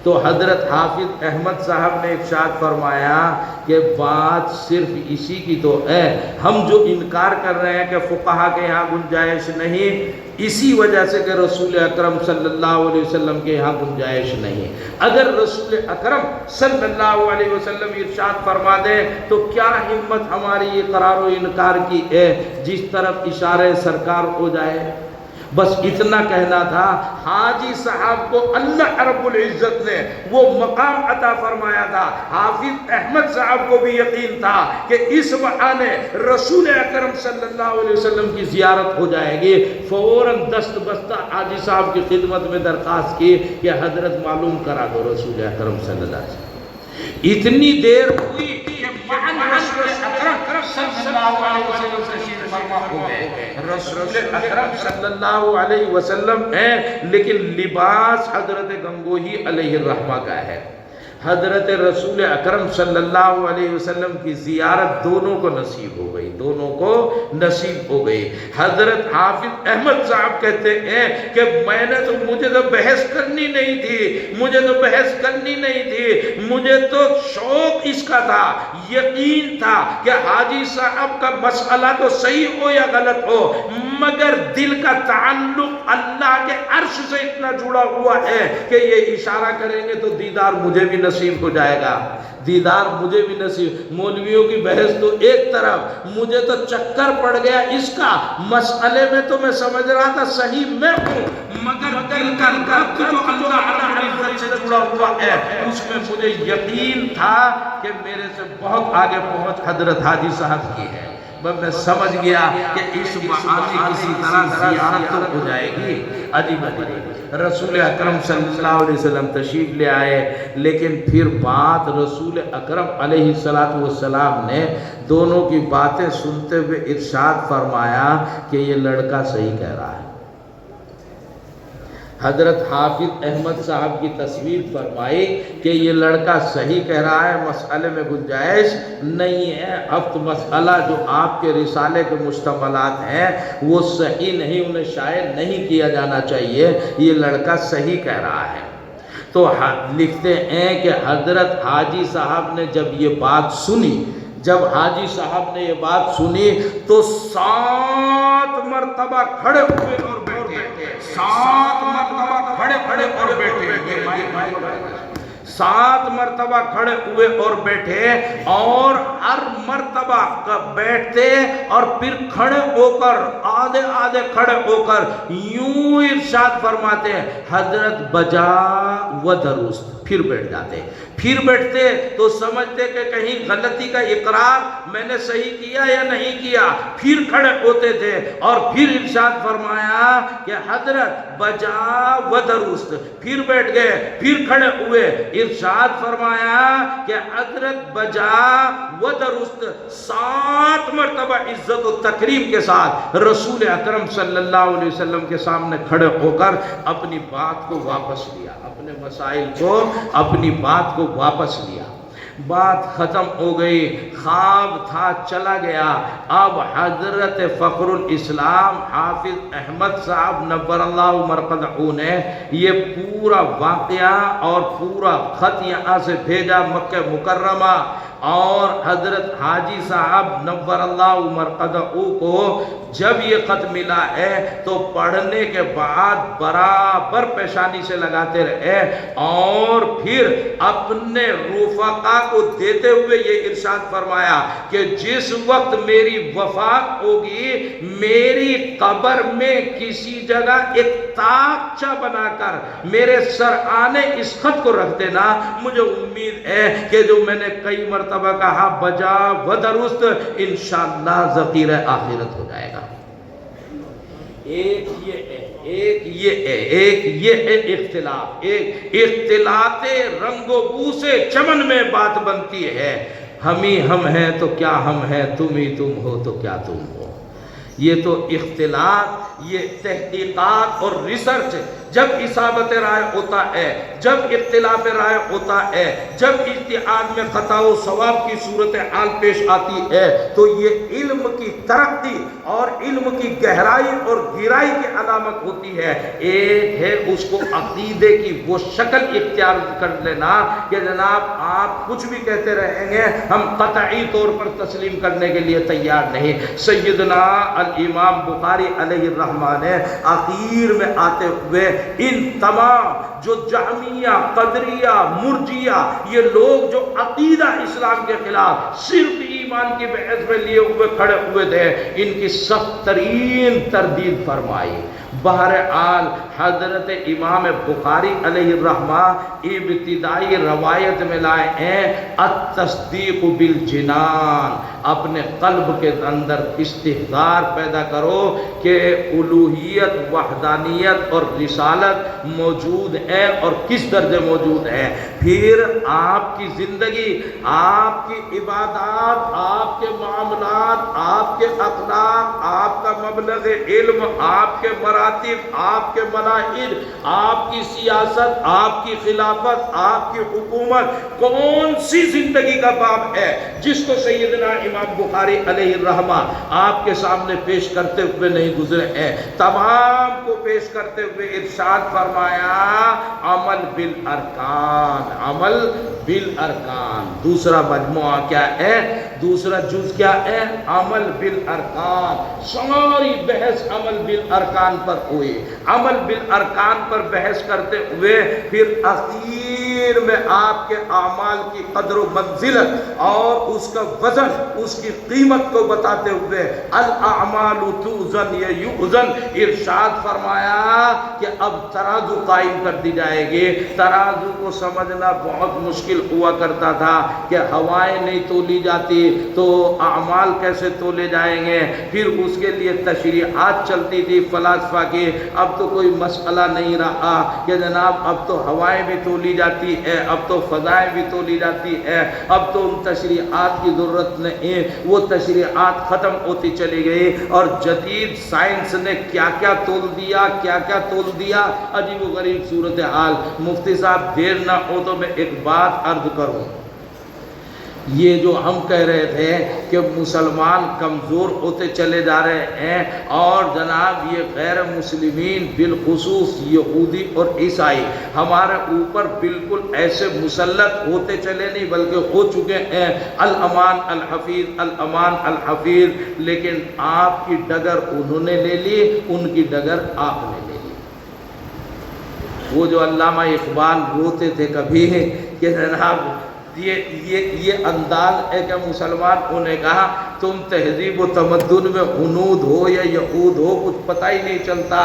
تو حضرت حافظ احمد صاحب نے ارشاد فرمایا کہ بات صرف اسی کی تو ہے، ہم جو انکار کر رہے ہیں کہ فقہا کے یہاں گنجائش نہیں، اسی وجہ سے کہ رسول اکرم صلی اللہ علیہ وسلم کے یہاں گنجائش نہیں۔ اگر رسول اکرم صلی اللہ علیہ وسلم ارشاد فرما دیں تو کیا ہمت ہماری اقرار و انکار کی ہے جس طرف اشارے سرکار ہو جائے؟ بس اتنا کہنا تھا۔ حاجی صاحب کو اللہ رب العزت نے وہ مقام عطا فرمایا تھا، حافظ احمد صاحب کو بھی یقین تھا کہ اس بہانے رسول اکرم صلی اللہ علیہ وسلم کی زیارت ہو جائے گی۔ فوراً دست بستہ حاجی صاحب کی خدمت میں درخواست کی کہ حضرت معلوم کرا دو رسول اکرم صلی اللہ علیہ وسلم۔ اتنی دیر ہوئی کہ رسول اکرم صلی اللہ علیہ وسلم تشریف فرما ہو گئے۔ رسول اکرم صلی اللہ علیہ وسلم ہیں لیکن لباس حضرت گنگوہی علیہ الرحمہ کا ہے۔ حضرت رسول اکرم صلی اللہ علیہ وسلم کی زیارت دونوں کو نصیب ہو گئی، دونوں کو نصیب ہو گئی۔ حضرت حافظ احمد صاحب کہتے ہیں کہ مجھے تو بحث کرنی نہیں تھی، مجھے تو شوق اس کا تھا، یقین تھا کہ حاجی صاحب کا مسئلہ تو صحیح ہو یا غلط ہو، مگر دل کا تعلق اللہ کے عرش سے اتنا جڑا ہوا ہے کہ یہ اشارہ کریں گے تو دیدار مجھے بھی نصیب ہو جائے گا، دیدار مجھے بھی نصیب۔ مولویوں کی بحث تو ایک طرف، مجھے تو چکر پڑ گیا اس کا، مسئلے میں تو میں سمجھ رہا تھا صحیح میں ہوں، مگر دل کا ربط جو اللہ رب العزت سے جڑا ہوا ہے اس میں مجھے یقین تھا کہ میرے سے بہت آگے پہنچ حضرت حاجی صاحب کی ہے۔ میں سمجھ گیا کہ اس بہانے کسی طرح زیارت تو ہو جائے گی۔ عجیب عجیب رسول اکرم صلی اللہ علیہ وسلم تشریف لے آئے، لیکن پھر بات رسول اکرم علیہ السلام نے دونوں کی باتیں سنتے ہوئے ارشاد فرمایا کہ یہ لڑکا صحیح کہہ رہا ہے۔ حضرت حافظ احمد صاحب کی تصویر فرمائی کہ یہ لڑکا صحیح کہہ رہا ہے، مسئلے میں گنجائش نہیں ہے، اب مسئلہ جو آپ کے رسالے کے مشتملات ہیں وہ صحیح نہیں، انہیں شائع نہیں کیا جانا چاہیے، یہ لڑکا صحیح کہہ رہا ہے۔ تو لکھتے ہیں کہ حضرت حاجی صاحب نے جب یہ بات سنی، جب حاجی صاحب نے یہ بات سنی تو 7 مرتبہ کھڑے ہوئے اور بیٹھے، 7 مرتبہ کھڑے اور بیٹھے، 7 مرتبہ کھڑے ہوئے اور بیٹھے، اور ہر مرتبہ بیٹھتے اور پھر کھڑے ہو کر آدھے کھڑے ہو کر یوں ارشاد فرماتے ہیں حضرت بجا و درست، پھر بیٹھ جاتے، پھر بیٹھتے تو سمجھتے کہ کہیں غلطی کا اقرار میں نے صحیح کیا یا نہیں کیا، پھر کھڑے ہوتے تھے اور پھر ارشاد فرمایا کہ حضرت بجا و درست، پھر بیٹھ گئے، پھر کھڑے ہوئے، ارشاد فرمایا کہ حضرت بجا و درست، 7 مرتبہ عزت و تکریم کے ساتھ رسول اکرم صلی اللہ علیہ وسلم کے سامنے کھڑے ہو کر اپنی بات کو واپس لیا، اپنے مسائل کو، اپنی بات کو واپس لیا۔ بات ختم ہو گئی، خواب تھا چلا گیا۔ اب حضرت فخر الاسلام حافظ احمد صاحب نور اللہ مرقدہ نے یہ پورا واقعہ اور پورا خط یہاں سے بھیجا مکہ مکرمہ۔ اور حضرت حاجی صاحب نور اللہ مرقدہ کو جب یہ خط ملا ہے تو پڑھنے کے بعد برابر پیشانی سے لگاتے رہے اور پھر اپنے رفقا کو دیتے ہوئے یہ ارشاد فرمایا کہ جس وقت میری وفات ہوگی میری قبر میں کسی جگہ ایک تاقچہ بنا کر میرے سرآنے اس خط کو رکھ دینا، مجھے امید ہے کہ جو میں نے کئی مرتبہ کہا بجا و درست انشاءاللہ ذخیرہ آخرت ہو جائے گا۔ ایک یہ ہے اختلاف، ایک اختلاط رنگ و بو سے چمن میں بات بنتی ہے، ہم ہی ہم ہیں تو کیا ہم ہیں، تم ہی تم ہو تو کیا تم ہو۔ یہ تو اختلاط، یہ تحقیقات اور ریسرچ جب اصابت رائے ہوتا ہے، جب اختلاف رائے ہوتا ہے، جب اجتہاد میں خطا و صواب کی صورتحال پیش آتی ہے تو یہ علم کی ترقی اور علم کی گہرائی اور گہرائی کی علامت ہوتی ہے۔ ایک ہے اس کو عقیدے کی وہ شکل اختیار کر لینا کہ جناب آپ کچھ بھی کہتے رہیں گے ہم قطعی طور پر تسلیم کرنے کے لیے تیار نہیں۔ سیدنا الامام بخاری علیہ الرحمہ نے آخر میں آتے ہوئے ان تمام جو جہمیہ، قدریہ، مرجیہ، یہ لوگ جو عقیدہ اسلام کے خلاف صرف ایمان کی بحث میں لیے ہوئے کھڑے ہوئے تھے، ان کی سخت ترین تردید فرمائی۔ بہرحال حضرت امام بخاری علیہ الرحمہ ابتدائی روایت میں لائے ہیں التصدیق بالجنان، اپنے قلب کے اندر استحضار پیدا کرو کہ الوہیت، وحدانیت اور رسالت موجود ہے اور کس درجے موجود ہے۔ پھر آپ کی زندگی، آپ کی عبادات، آپ کے معاملات، آپ کے اخلاق، آپ کا مبلغ علم، آپ کے مراتب، آپ کے مناہج، آپ کی سیاست، آپ کی خلافت، آپ کی حکومت، کون سی زندگی کا باب ہے جس کو سیدنا امام بخاری علیہ الرحمہ آپ کے سامنے پیش کرتے ہوئے نہیں گزرے ہیں؟ تمام کو پیش کرتے ہوئے ارشاد فرمایا عمل بالارکان، عمل بالارکان۔ دوسرا مجموعہ کیا ہے؟ دوسرا جز کیا ہے؟ عمل بالارکان۔ ساری بحث عمل بالارکان پر ہوئی۔ عمل بالارکان پر بحث کرتے ہوئے پھر اخیر میں آپ کے اعمال کی قدر و منزلت اور اس کا وزن، اس کی قیمت کو بتاتے ہوئے الاعمال توزن یوزن، ارشاد فرمایا کہ اب ترازو قائم کر دی جائے گی۔ ترازو کو سمجھنا بہت مشکل ہوا کرتا تھا کہ ہوائیں نہیں تولی جاتی تو اعمال کیسے تولے جائیں گے، پھر اس کے لیے تشریحات چلتی تھی فلاسفہ کی۔ اب تو کوئی مسئلہ نہیں رہا کہ جناب اب تو ہوائیں بھی تولی جاتی ہے، اب تو فضائیں بھی تولی جاتی ہے، اب تو ان تشریحات کی ضرورت نہیں، وہ تشریحات ختم ہوتی چلی گئی اور جدید سائنس نے کیا کیا تول دیا، کیا کیا تول دیا، عجیب و غریب صورتحال۔ مفتی صاحب دیر نہ ہو تو میں ایک بات عرض کروں، یہ جو ہم کہہ رہے تھے کہ مسلمان کمزور ہوتے چلے جا رہے ہیں اور جناب یہ غیر مسلمین بالخصوص یہودی اور عیسائی ہمارے اوپر بالکل ایسے مسلط ہوتے چلے نہیں بلکہ ہو چکے ہیں الامان الحفیظ، الامان الحفیظ، لیکن آپ کی ڈگر انہوں نے لے لی، ان کی ڈگر آپ نے لے لی۔ وہ جو علامہ اقبال روتے تھے کبھی کہ جناب یہ انداز ہے کہ مسلمان نے کہا تم تہذیب و تمدن میں ہنود ہو یا یہود ہو کچھ پتہ ہی نہیں چلتا،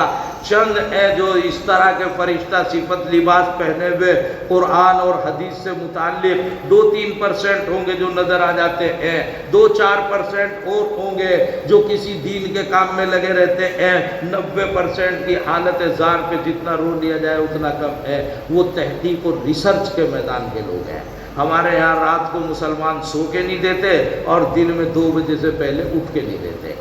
چند ہے جو اس طرح کے فرشتہ صفت لباس پہنے ہوئے قرآن اور حدیث سے متعلق 2-3% ہوں گے جو نظر آ جاتے ہیں، 2-4% اور ہوں گے جو کسی دین کے کام میں لگے رہتے ہیں، 90% کی حالت زار پہ جتنا رو لیا جائے اتنا کم ہے۔ وہ تحقیق اور ریسرچ کے میدان کے لوگ ہیں۔ ہمارے یہاں رات کو مسلمان سو کے نہیں دیتے اور دن میں 2 بجے سے پہلے اٹھ کے نہیں دیتے،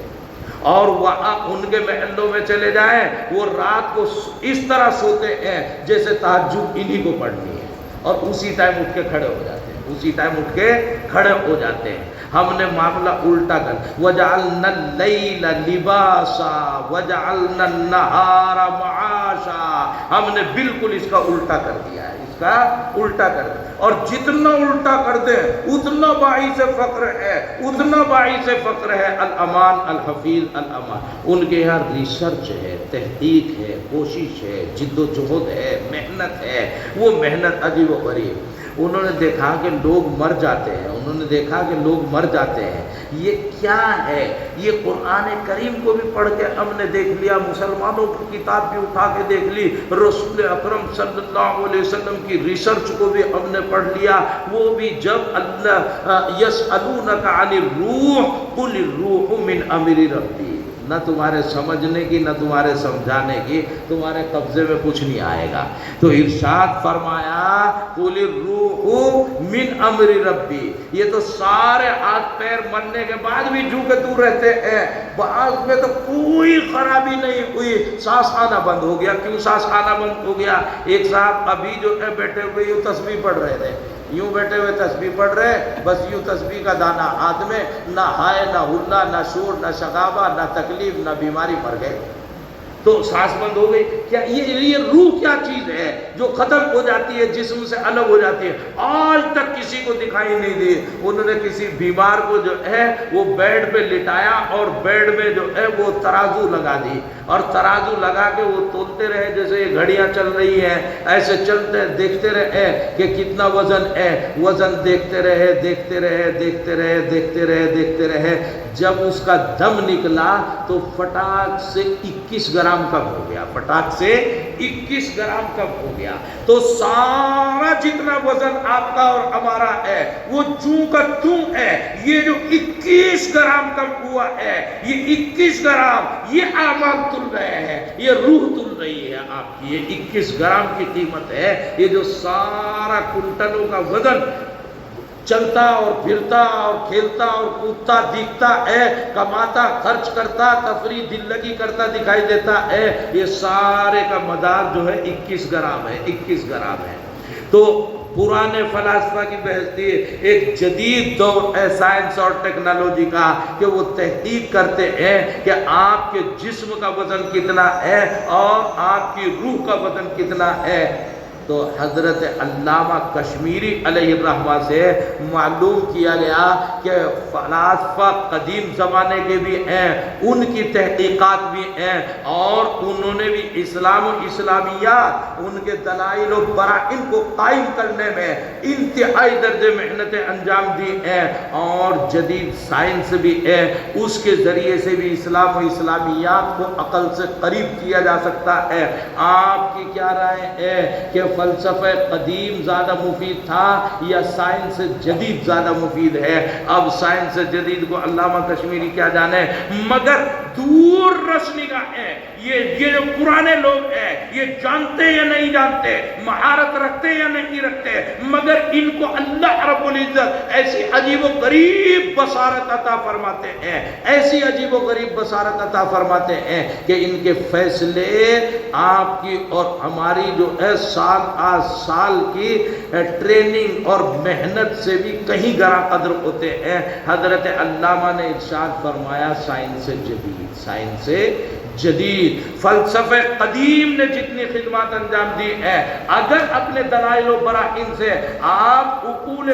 اور وہاں ان کے محلوں میں چلے جائیں وہ رات کو اس طرح سوتے ہیں جیسے تہجد انہی کو پڑھنی ہے اور اسی ٹائم اٹھ کے کھڑے ہو جاتے ہیں، اسی ٹائم اٹھ کے کھڑے ہو جاتے ہیں۔ ہم نے معاملہ الٹا کر وَجَعَلْنَا اللَّيْلَ لِبَاسًا وَجَعَلْنَا النَّهَارَ مَعَاشًا، ہم نے بالکل اس کا الٹا کر دیا ہے۔ اس کا الٹا کر دیں، اور جتنا الٹا کر دیں اتنا باعث فقر ہے، اتنا باعث فقر ہے۔ الامان الحفیظ الامان، ان کے یہاں ریسرچ ہے، تحقیق ہے، کوشش ہے، جد و جہد ہے، محنت ہے، وہ محنت عجیب و غریب۔ انہوں نے دیکھا کہ لوگ مر جاتے ہیں، انہوں نے دیکھا کہ لوگ مر جاتے ہیں، یہ کیا ہے؟ یہ قرآن کریم کو بھی پڑھ کے ہم نے دیکھ لیا، مسلمانوں کی کتاب بھی اٹھا کے دیکھ لی، رسول اکرم صلی اللہ علیہ وسلم کی ریسرچ کو بھی ہم نے پڑھ لیا۔ وہ بھی جب اللہ یسألونک عن الروح قل الروح من امر ربی، نہ تمہارے سمجھنے کی نہ تمہارے سمجھانے کی، تمہارے قبضے میں کچھ نہیں آئے گا۔ تو ارشاد فرمایا قل الروح من امر ربی، یہ تو سارے ہاتھ پیر مرنے کے بعد بھی جو کہ تو رہتے ہیں، بعض میں تو کوئی خرابی نہیں ہوئی، سانس آنا بند ہو گیا۔ کیوں سانس آنا بند ہو گیا؟ ایک صاحب ابھی جو ہے بیٹھے ہوئے یوں تسبیح پڑھ رہے تھے، یوں بیٹھے ہوئے تسبیح پڑھ رہے، بس یوں تسبیح کا دانہ ہاتھ میں، نہ ہائے نہ ہلا نہ شور نہ شغابہ نہ تکلیف نہ بیماری، مر گئے۔ تو سانس بند ہو گئی۔ کیا یہ روح کیا چیز ہے جو ختم ہو جاتی ہے، جسم سے الگ ہو جاتی ہے؟ آج تک کسی کو دکھائی نہیں دی۔ انہوں نے کسی بیمار کو جو ہے وہ بیڈ پہ لٹایا اور بیڈ میں جو ہے وہ ترازو لگا دی، اور ترازو لگا کے وہ تولتے رہے جیسے یہ گھڑیاں چل رہی ہیں، ایسے چلتے دیکھتے رہے کہ کتنا وزن ہے، وزن دیکھتے رہے دیکھتے رہے دیکھتے رہے دیکھتے رہے دیکھتے رہے۔ جب اس کا دم نکلا تو فٹاک سے 21 گرام کم ہو گیا، فٹاک سے 21 گرام کم ہو گیا۔ تو سارا جتنا وزن آپ کا اور ہمارا ہے وہ چوں کا چوں ہے، یہ جو 21 گرام کم ہوا ہے، یہ 21 گرام یہ اعمال تل رہے ہیں، یہ روح تل رہی ہے آپ کی، یہ 21 گرام کی قیمت ہے۔ یہ جو سارا کنٹلوں کا وزن چلتا اور پھرتا اور کھیلتا اور کودتا دکھتا ہے، کماتا خرچ کرتا تفریح دل لگی کرتا دکھائی دیتا ہے، یہ سارے کا مدار جو ہے 21 گرام ہے، 21 گرام ہے۔ تو پرانے فلاسفہ کی بحث تھی، ایک جدید دور ہے سائنس اور ٹیکنالوجی کا کہ وہ تحقیق کرتے ہیں کہ آپ کے جسم کا وزن کتنا ہے اور آپ کی روح کا وزن کتنا ہے۔ تو حضرت علامہ کشمیری علیہ الرحمہ سے معلوم کیا گیا کہ فلاسفہ قدیم زمانے کے بھی ہیں، ان کی تحقیقات بھی ہیں، اور انہوں نے بھی اسلام و اسلامیات، ان کے دلائل و براہین کو قائم کرنے میں انتہائی درجے محنتیں انجام دی ہیں، اور جدید سائنس بھی ہے، اس کے ذریعے سے بھی اسلام و اسلامیات کو عقل سے قریب کیا جا سکتا ہے۔ آپ کی کیا رائے ہے کہ فلسفہ قدیم زیادہ مفید تھا یا سائنس جدید زیادہ مفید ہے؟ اب سائنس جدید کو علامہ کشمیری کیا جانے، مگر دور رس نگاہ ہے یہ جو پرانے لوگ ہیں یہ جانتے یا نہیں جانتے، مہارت رکھتے یا نہیں رکھتے، مگر ان کو اللہ رب العزت ایسی عجیب و غریب بصارت عطا فرماتے ہیں، ایسی عجیب و غریب بصارت عطا فرماتے ہیں کہ ان کے فیصلے آپ کی اور ہماری جو ہے سال آج سال کی ٹریننگ اور محنت سے بھی کہیں گرا قدر ہوتے ہیں۔ حضرت علامہ نے ارشاد فرمایا سائنس جدید، سائنس جدید، فلسفہ قدیم نے جتنی خدمات انجام دی ہیں، اگر اپنے دلائل و براہین سے آپ عقول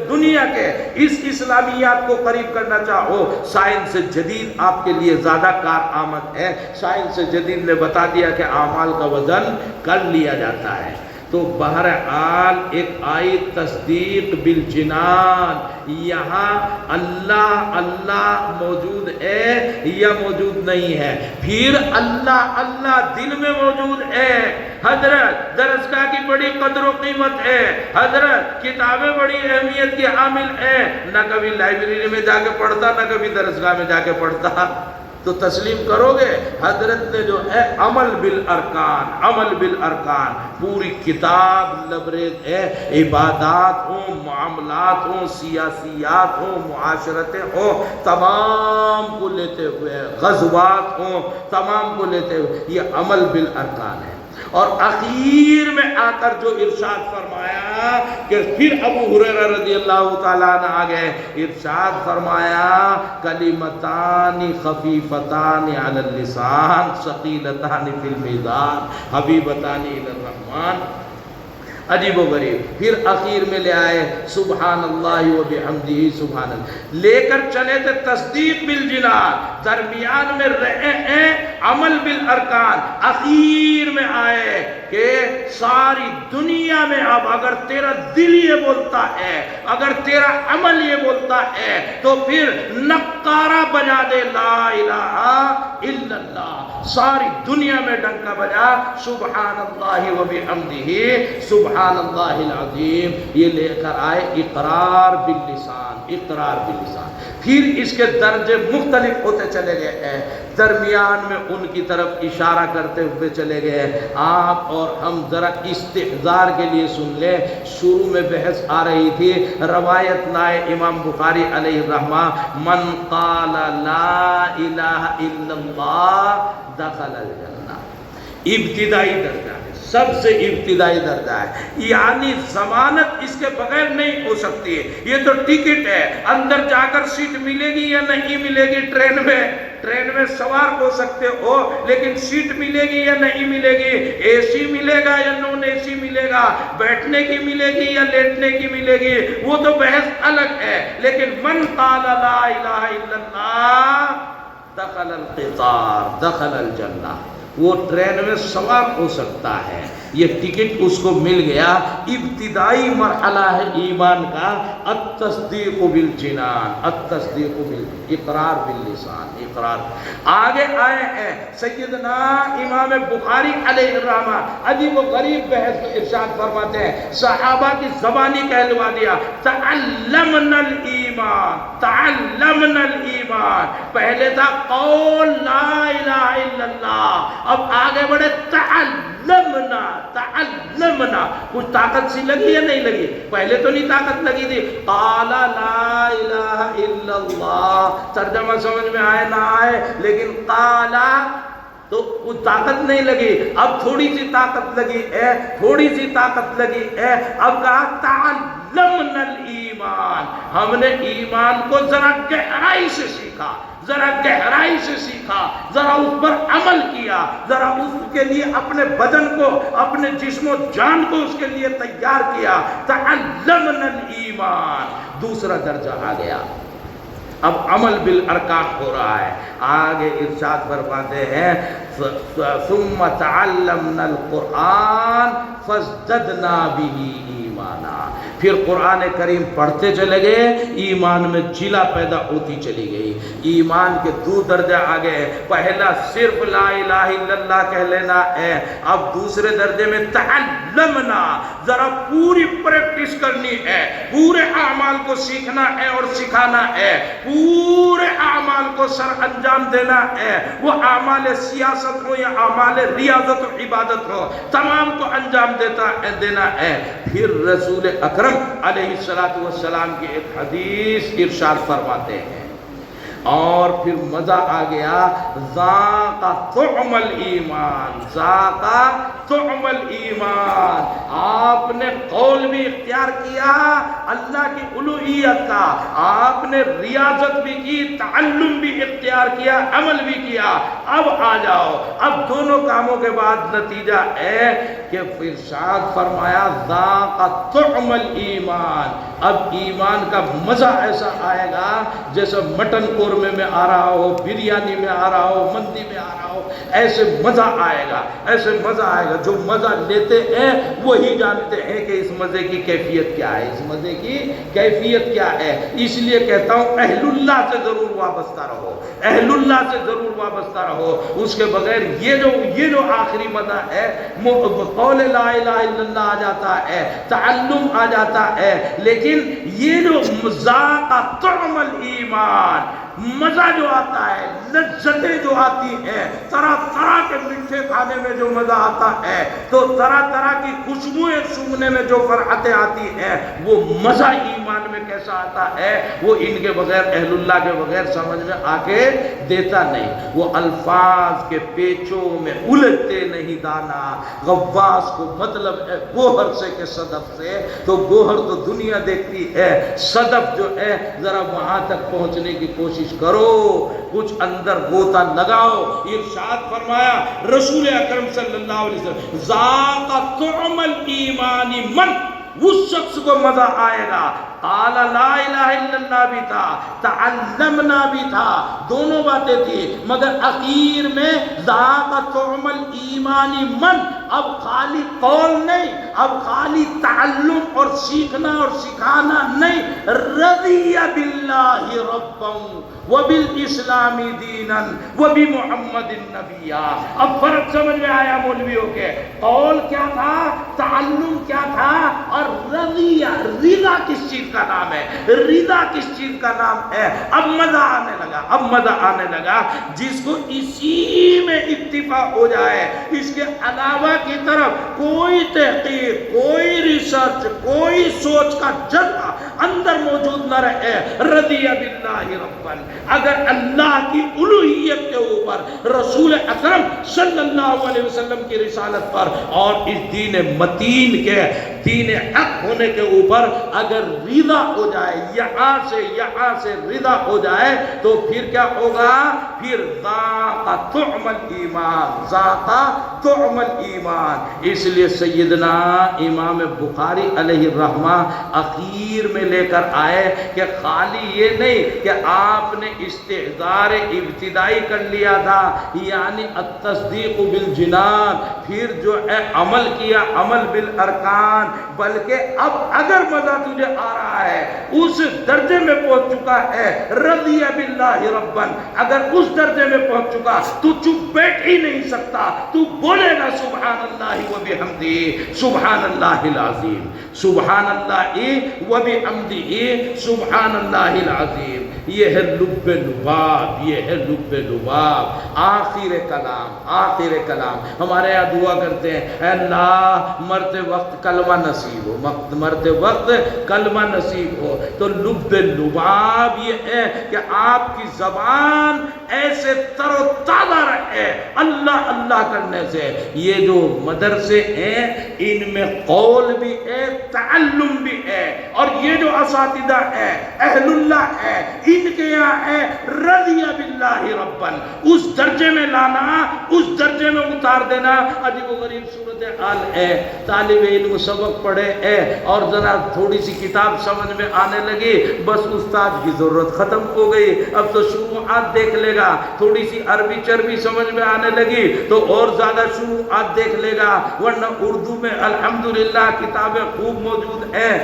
دنیا کے اس اسلامیات کو قریب کرنا چاہو، سائنس جدید آپ کے لیے زیادہ کارآمد ہے۔ سائنس جدید نے بتا دیا کہ اعمال کا وزن کر لیا جاتا ہے۔ تو بہرحال ایک آئی تصدیق بالجنان، یہاں اللہ اللہ موجود ہے یا موجود نہیں ہے، پھر اللہ اللہ دل میں موجود ہے۔ حضرت درسگاہ کی بڑی قدر و قیمت ہے، حضرت کتابیں بڑی اہمیت کی حامل ہیں، نہ کبھی لائبریری میں جا کے پڑھتا نہ کبھی درسگاہ میں جا کے پڑھتا، تو تسلیم کرو گے؟ حضرت نے جو ہے عمل بالارکان، عمل بالارکان، پوری کتاب لبریز ہے، عبادات ہوں، معاملات ہوں، سیاسیات ہوں، معاشرتیں ہوں، تمام کو لیتے ہوئے، غزوات ہوں، تمام کو لیتے ہوئے یہ عمل بالارکان ہے۔ اور اخیر میں آ کر جو ارشاد فرمایا کہ پھر ابو ہریرہ رضی اللہ تعالیٰ عنہ آگئے، ارشاد فرمایا کلمتان خفیفتان علی اللسان ثقیلتان فی المیزان حبیبتان الی الرحمن۔ عجیب و غریب. پھر اخیر میں لے آئے سبحان اللہ و بحمدہ سبحان اللہ، لے کر چلے تھے تصدیق بالجنان، درمیان میں رہے ہیں عمل بالارکان، اخیر میں آئے کہ ساری دنیا میں اب اگر تیرا دل یہ بولتا ہے، اگر تیرا عمل یہ بولتا ہے تو پھر نقارہ بجا دے لا الہ الا اللہ، ساری دنیا میں ڈنکا بجا سبحان اللہ و بحمدہ سبحان اللہ العظیم. یہ لے کر آئے اقرار باللسان، اقرار باللسان. پھر اس کے درجے مختلف ہوتے چلے گئے ہیں، درمیان میں ان کی طرف اشارہ کرتے ہوئے چلے گئے. آپ اور ہم ذرا استحضار کے لیے سن لیں. شروع میں بحث آ رہی تھی، روایت لائے امام بخاری علیہ الرحمہ، من قال لا الہ الا اللہ دخل الجنہ. ابتدائی درجہ ہے، سب سے ابتدائی درجہ ہے، یعنی ضمانت اس کے بغیر نہیں ہو سکتی ہے. یہ تو ٹکٹ ہے، اندر جا کر سیٹ ملے گی یا نہیں ملے گی. ٹرین میں سوار ہو سکتے ہو لیکن سیٹ ملے گی یا نہیں ملے گی، اے سی ملے گا یا نون اے سی ملے گا، بیٹھنے کی ملے گی یا لیٹنے کی ملے گی، وہ تو بحث الگ ہے. لیکن من قال لا الہ الا اللہ دخل القطار دخل الجنہ، وہ ٹرین میں سوار ہو سکتا ہے، یہ ٹکٹ اس کو مل گیا. ابتدائی مرحلہ ہے ایمان کا التصدیق بالجنان، التصدیق اقرار باللسان، اقرار. آگے آئے ہیں سیدنا امام بخاری علیہ الرحمہ، عجیب و غریب بحث میں ارشاد فرماتے ہیں، صحابہ کی زبانی کہلوا دیا تعلمنا الایمان، تعلمنا الایمان. پہلے تھا قول لا الہ الا اللہ، اب آگے بڑھے تعلمنا، تعلمنا. کچھ طاقت سی لگی یا نہیں لگی؟ پہلے تو نہیں طاقت لگی تھی. قال لا الہ الا اللہ، ترجمہ سمجھ میں آئے نہ آئے لیکن قالا تو کچھ طاقت نہیں لگی. اب تھوڑی سی طاقت لگی ہے، تھوڑی سی طاقت لگی ہے. اب کہا تعلمنا الایمان، ہم نے ایمان کو ذرا گہرائی سے سیکھا، ذرا گہرائی سے سیکھا، ذرا اس پر عمل کیا، ذرا اس کے لیے اپنے بدن کو، اپنے جسم و جان کو اس کے لیے تیار کیا. تعلمنا الایمان. دوسرا درجہ آ گیا، اب عمل بالارکان ہو رہا ہے. آگے ارشاد فرماتے ہیں ثم تعلمنا القرآن فازددنا به ایمانا. پھر قرآن کریم پڑھتے چلے گئے، ایمان میں جلا پیدا ہوتی چلی گئی. ایمان کے دو درجے آ گئے. پہلا صرف لا الہ الا اللہ کہہ لینا ہے، اب دوسرے درجے میں تعلمنا، ذرا پوری پریکٹس کرنی ہے، پورے اعمال کو سیکھنا ہے اور سکھانا ہے، پورے اعمال کو سر انجام دینا ہے. وہ اعمال سیاست ہو یا اعمال ریاضت و عبادت ہو، تمام کو انجام دینا ہے. پھر رسول اکرم علیہ السلام کی ایک حدیث ارشاد فرماتے ہیں، اور پھر مزہ آ گیا. ذاق طعم الایمان، ذاق طعم الایمان. آپ نے قول بھی اختیار کیا اللہ کی الوہیت کا، آپ نے ریاضت بھی کی، تعلم بھی اختیار کیا، عمل بھی کیا. اب آ جاؤ، اب دونوں کاموں کے بعد نتیجہ ہے کہ ارشاد فرمایا ذاق طعم الایمان. اب ایمان کا مزہ ایسا آئے گا جیسے مٹن قورمے میں آ رہا ہو، بریانی میں آ رہا ہو، مندی میں آ رہا ہو. ایسے مزہ آئے گا، ایسے مزہ آئے گا. جو مزہ لیتے ہیں وہی جانتے ہیں کہ اس مزے کی کیفیت کیا ہے، اس مزے کی کیفیت کیا ہے. اس لیے کہتا ہوں اہل اللہ سے ضرور وابستہ رہو، اہل اللہ سے ضرور وابستہ رہو. اس کے بغیر یہ جو آخری مزہ ہے، قول لا الہ الا اللہ آ جاتا ہے، تعلم آ جاتا ہے، لیکن یہ جو ذاق طعم الایمان، مزہ جو آتا ہے، لذتیں جو آتی ہیں، طرح طرح کے میٹھے کھانے میں جو مزہ آتا ہے، تو طرح طرح کی خوشبوئیں سونگھنے میں جو فرحتیں آتی ہیں، وہ مزہ ایمان میں کیسا آتا ہے، وہ ان کے بغیر، اہل اللہ کے بغیر سمجھ میں آ کے دیتا نہیں. وہ الفاظ کے پیچوں میں الجھتے نہیں دانا. غواص کو مطلب ہے گوہر سے کہ صدف سے، تو گوہر تو دنیا دیکھتی ہے، صدف جو ہے ذرا وہاں تک پہنچنے کی کوشش کوشش کرو، کچھ اندر غوطہ لگاؤ۔ ارشاد فرمایا رسول اکرم صلی اللہ علیہ وسلم، ذاق طعم الایمان من، اس شخص کو مزہ آئے گا، قال لا الہ الا اللہ بھی تھا، تعلمنا بھی تھا، دونوں باتیں تھی، مگر اخیر میں ذاق طعم الایمان من، اب خالی قول نہیں، اب خالی تعلم اور سیکھنا اور سکھانا نہیں، رضی باللہ ربا وبالاسلام دینا وبمحمد نبیا۔ اب فرق سمجھ میں آیا مولویوں کے، قول کیا تھا، تعلم کیا تھا، اور رضیہ، رضا کس چیز کا نام ہے، رضا کس چیز کا نام ہے۔ اب مزہ آنے لگا، اب مزہ آنے لگا، جس کو اسی میں اکتفا ہو جائے، اس کے علاوہ کی طرف کوئی تحقیق، کوئی ریسرچ، کوئی سوچ کا جذبہ اندر موجود نہ رہے، رضی باللہ ربا، اگر اللہ کی الوہیت کے اوپر، رسول اکرم صلی اللہ علیہ وسلم کی رسالت پر، اور اس دین متین کے، دین حق ہونے کے اوپر اگر رضا ہو جائے، یہاں سے رضا ہو جائے، تو پھر کیا ہوگا، پھر ذاق طعم الایمان، ذاق طعم الایمان۔ اس لیے سیدنا امام بخاری علیہ الرحمہ اخیر میں لے کر آئے کہ خالی یہ نہیں کہ آپ نے استحضار ابتدائی کر لیا تھا، یعنی التصدیق بالجنان، پھر جو ہے عمل کیا، عمل بالارکان، بلکہ اب اگر مزہ تجھے آ رہا ہے، اس درجے میں پہنچ چکا ہے، رضی باللہ ربا، اگر اس درجے میں پہنچ چکا تو چپ بیٹھ ہی نہیں سکتا، تو بولے گا سبحان اللہ و بحمدہ، سبحان اللہ العظیم، سبحان اللہ و بحمدہ، سبحان اللہ العظیم۔ یہ ہے لب لباب، یہ ہے لب لباب، آخر کلام، آخر کلام۔ ہمارے یہاں دعا کرتے ہیں، اے اللہ مرتے وقت کلمہ نصیب ہو، مرتے وقت کلمہ نصیب ہو۔ تو لب لباب یہ ہے کہ آپ کی زبان ایسے تر و تازہ رہے اللہ اللہ کرنے سے۔ یہ جو مدرسے ہیں ان میں قول بھی ہے، تعلم بھی ہے، اور یہ جو اساتذہ ہے، اہل اللہ ہے، ان کے یہاں ہے رضی باللہ ربا، اس درجے میں لانا، اس درجے میں اتار دینا۔ عجیب و غریب صورتحال ہے، طالب علم سبق پڑھے ہے اور ذرا تھوڑی سی کتاب سمجھ میں آنے لگی، بس استاد کی ضرورت ختم ہو گئی، اب تو شروعات دیکھ لے گا، تھوڑی سی عربی چربی سمجھ میں آنے لگی تو اور زیادہ شروعات دیکھ لے گا، ورنہ اردو میں الحمدللہ کتابیں خوب موجود ہیں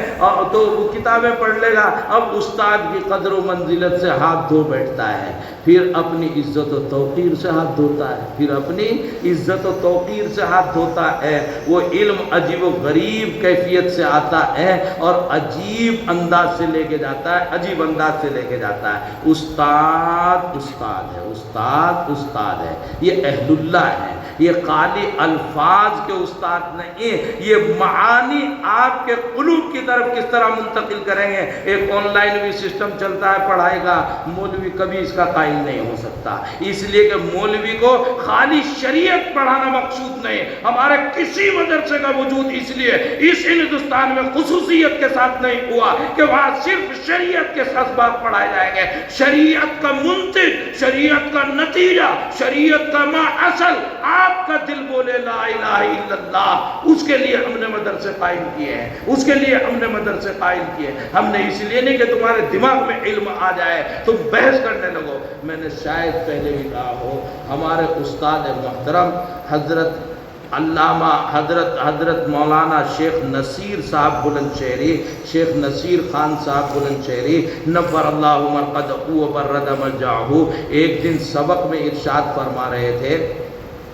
تو وہ کتابیں پڑھ لے گا۔ اب استاد کی قدر و منزلت سے ہاتھ دھو بیٹھتا ہے، پھر اپنی عزت و توقیر سے ہاتھ دھوتا ہے، پھر اپنی عزت و توقیر سے ہاتھ دھوتا ہے۔ وہ علم عجیب و غریب کیفیت سے آتا ہے اور عجیب انداز سے لے کے جاتا ہے، عجیب انداز سے لے کے جاتا ہے۔ استاد استاد ہے، استاد استاد ہے، یہ اہل اللہ ہے، یہ خالی الفاظ کے استاد نہیں، یہ معانی آپ کے قلوب کی طرف کس طرح منتقل کریں گے۔ ایک آن لائن بھی سسٹم چلتا ہے پڑھائی کا، مولوی کبھی اس کا قائل نہیں ہو سکتا، اس لیے کہ مولوی کو خالی شریعت پڑھانا مقصود نہیں۔ ہمارے کسی مدرسے کا وجود اس لیے اس ہندوستان میں خصوصیت کے ساتھ نہیں ہوا کہ وہاں صرف شریعت کے اسباق پڑھائے جائیں گے۔ شریعت کا منتج، شریعت کا نتیجہ، شریعت کا ما اصل آپ کا دل بولے لا الہ الا اللہ، اس کے لیے ہم نے مدرسے قائم کیے ہیں، اس کے لیے ہم نے مدرسے قائم کیے ہیں۔ ہم نے اس لیے نہیں کہ تمہارے دماغ میں علم آ جائے تم بحث کرنے لگو۔ میں نے شاید پہلے بھی کہا ہو، ہمارے استاد محترم حضرت علامہ حضرت مولانا شیخ نصیر صاحب بلند شہری، شیخ نصیر خان صاحب بلند شہری نور اللہ مرقدہ و برد مرجعہ، ایک دن سبق میں ارشاد فرما رہے تھے،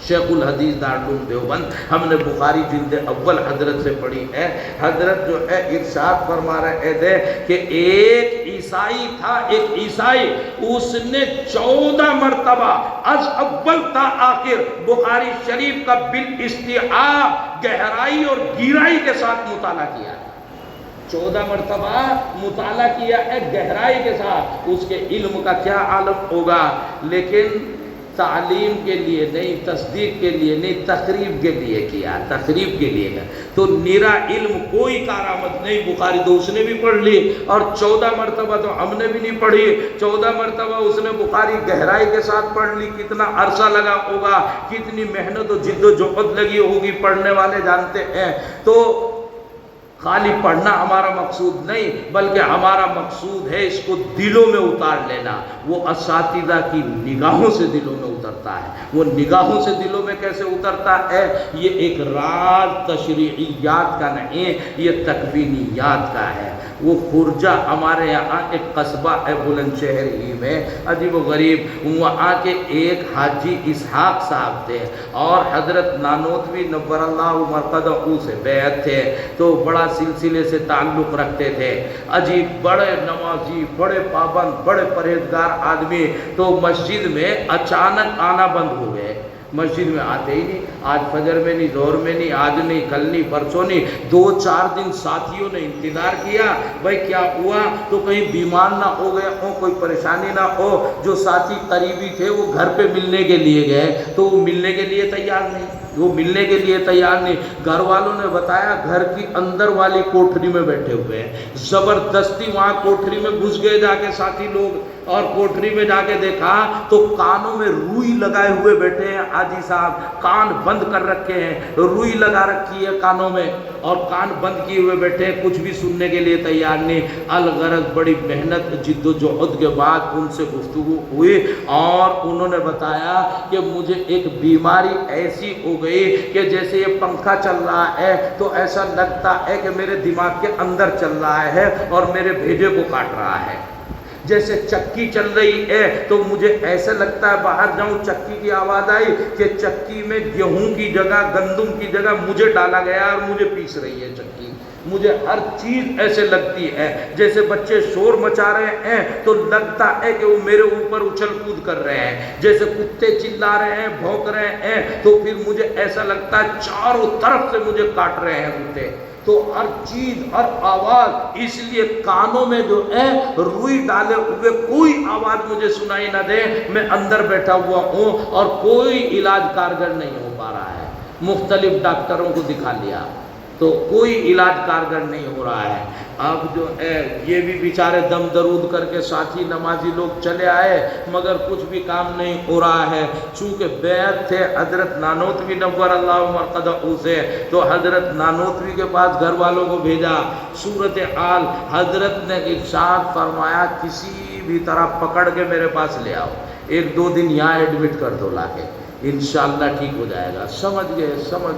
شیخ الحدیث دارالعلوم دیوبند، ہم نے بخاری جلد اول حضرت سے پڑھی ہے، حضرت جو ہے ارشاد فرما رہے تھے کہ ایک عیسائی تھا، ایک عیسائی، اس نے 14 مرتبہ از اول تا آخر بخاری شریف کا بالاستیعاب، گہرائی اور گہرائی کے ساتھ مطالعہ کیا، 14 مرتبہ مطالعہ کیا ہے گہرائی کے ساتھ، اس کے علم کا کیا عالم ہوگا۔ لیکن تعلیم کے لیے نہیں، تصدیق کے لیے نہیں، تقریب کے لیے کیا، تقریب کے لیے کیا۔ تو نیرا علم کوئی کارآمد نہیں، بخاری تو اس نے بھی پڑھ لی اور 14 مرتبہ تو ہم نے بھی نہیں پڑھی، 14 مرتبہ اس نے بخاری گہرائی کے ساتھ پڑھ لی، کتنا عرصہ لگا ہوگا، کتنی محنت و جد و جہد لگی ہوگی، پڑھنے والے جانتے ہیں۔ تو خالی پڑھنا ہمارا مقصود نہیں، بلکہ ہمارا مقصود ہے اس کو دلوں میں اتار لینا۔ وہ اساتذہ کی نگاہوں سے دلوں میں اترتا ہے۔ وہ نگاہوں سے دلوں میں کیسے اترتا ہے؟ یہ ایک راز تشریعیات کا نہیں، یہ تکوینیات کا ہے۔ وہ خرجہ ہمارے یہاں ایک قصبہ ہے بلند شہر ہی میں، عجیب و غریب، وہاں کے ایک حاجی اسحاق صاحب تھے اور حضرت نانوتوی نور اللہ مرقدہ سے بیعت تھے، تو بڑا سلسلے سے تعلق رکھتے تھے، عجیب، بڑے نمازی، بڑے پابند، بڑے پرہیزگار آدمی۔ تو مسجد میں اچانک آنا بند ہو گئے، مسجد میں آتے ہی نہیں، آج فجر میں نہیں، ظہر میں نہیں، آج نہیں، کل نہیں، پرسوں نہیں، 2-4 دن ساتھیوں نے انتظار کیا، بھائی کیا ہوا، تو کہیں بیمار نہ ہو گئے ہوں، کوئی پریشانی نہ ہو۔ جو ساتھی قریبی تھے وہ گھر پہ ملنے کے لیے گئے، تو وہ ملنے کے لیے تیار نہیں، وہ ملنے کے لیے تیار نہیں۔ گھر والوں نے بتایا گھر کی اندر والی کوٹری میں بیٹھے ہوئے ہیں، زبردستی وہاں کوٹری میں گھس گئے جا کے ساتھی لوگ، اور کوٹری میں جا کے دیکھا تو کانوں میں روئی لگائے ہوئے بیٹھے ہیں حاجی صاحب، کان بند کر رکھے ہیں، روئی لگا رکھی ہے کانوں میں اور کان بند کیے ہوئے بیٹھے ہیں، کچھ بھی سننے کے لیے تیار نہیں۔ الغرض بڑی محنت جد و جہد کے بعد ان سے گفتگو ہوئی اور انہوں نے بتایا کہ مجھے ایک بیماری ایسی ہو گئی کہ جیسے یہ پنکھا چل رہا ہے تو ایسا لگتا ہے کہ میرے دماغ کے اندر چل رہا ہے اور میرے بھیجے کو کاٹ رہا ہے۔ جیسے چکی چل رہی ہے تو مجھے ایسا لگتا ہے باہر جاؤں، چکی کی آواز آئی کہ چکی میں گیہوں کی جگہ، گندم کی جگہ مجھے ڈالا گیا اور مجھے پیس رہی ہے چکی۔ مجھے ہر چیز ایسے لگتی ہے، جیسے بچے شور مچا رہے ہیں تو لگتا ہے کہ وہ میرے اوپر اچھل کود کر رہے ہیں، جیسے کتے چلا رہے ہیں، بھونک رہے ہیں، تو پھر مجھے ایسا لگتا ہے چاروں طرف سے مجھے کاٹ رہے ہیں کتے۔ تو ہر چیز، ہر آواز، اس لیے کانوں میں جو ہے روئی ڈالے ہوئے کوئی آواز مجھے سنائی نہ دے، میں اندر بیٹھا ہوا ہوں اور کوئی علاج کارگر نہیں ہو پا رہا ہے۔ مختلف ڈاکٹروں کو دکھا لیا تو کوئی علاج کارگر نہیں ہو رہا ہے۔ اب جو ہے یہ بھی بیچارے دم درود کر کے ساتھی نمازی لوگ چلے آئے مگر کچھ بھی کام نہیں ہو رہا ہے۔ چونکہ بیعت تھے حضرت نانوتوی نور اللہ مرقدہ سے، تو حضرت نانوتوی کے پاس گھر والوں کو بھیجا۔ صورتحال حضرت نے ارشاد فرمایا کسی بھی طرح پکڑ کے میرے پاس لے آؤ، 1-2 دن یہاں ایڈمٹ کر دو لا کے، انشاءاللہ ٹھیک ہو جائے گا۔ سمجھ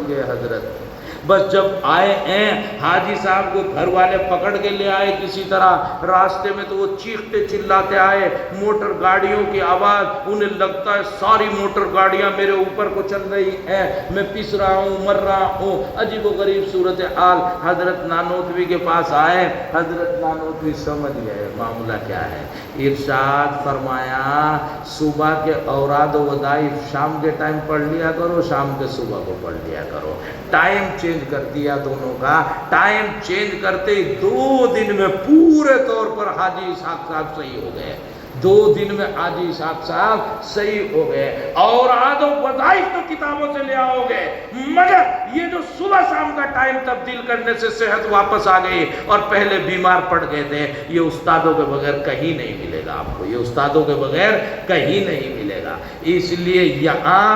گئے حضرت۔ بس جب آئے ہیں حاجی صاحب کو گھر والے پکڑ کے لے آئے کسی طرح، راستے میں تو وہ چیختے چلاتے آئے، موٹر گاڑیوں کی آواز، انہیں لگتا ہے ساری موٹر گاڑیاں میرے اوپر کو چل رہی ہیں، میں پس رہا ہوں، مر رہا ہوں، عجیب و غریب صورتحال۔ حضرت نانوتوی کے پاس آئے، حضرت نانوتوی سمجھ گئے معاملہ کیا ہے، ارشاد فرمایا صبح کے اوراد و وظائف شام کے ٹائم پڑھ لیا کرو، شام کے صبح کو پڑھ لیا کرو۔ ٹائم چینج کر دیا دونوں کا، ٹائم چینج کرتے ہی 2 دن میں پورے طور پر حاجی اسحاق صاحب صحیح ہو گئے، 2 دن میں حاجی اسحاق صاحب صحیح ہو گئے۔ اور آدھو وظائف تو کتابوں سے لے آؤ گے، مگر یہ جو صبح شام کا ٹائم تبدیل کرنے سے صحت واپس آ گئی اور پہلے بیمار پڑ گئے تھے، یہ استادوں کے بغیر کہیں نہیں ملے گا آپ کو، یہ استادوں کے بغیر کہیں نہیں ملے گا۔ اس لیے یہاں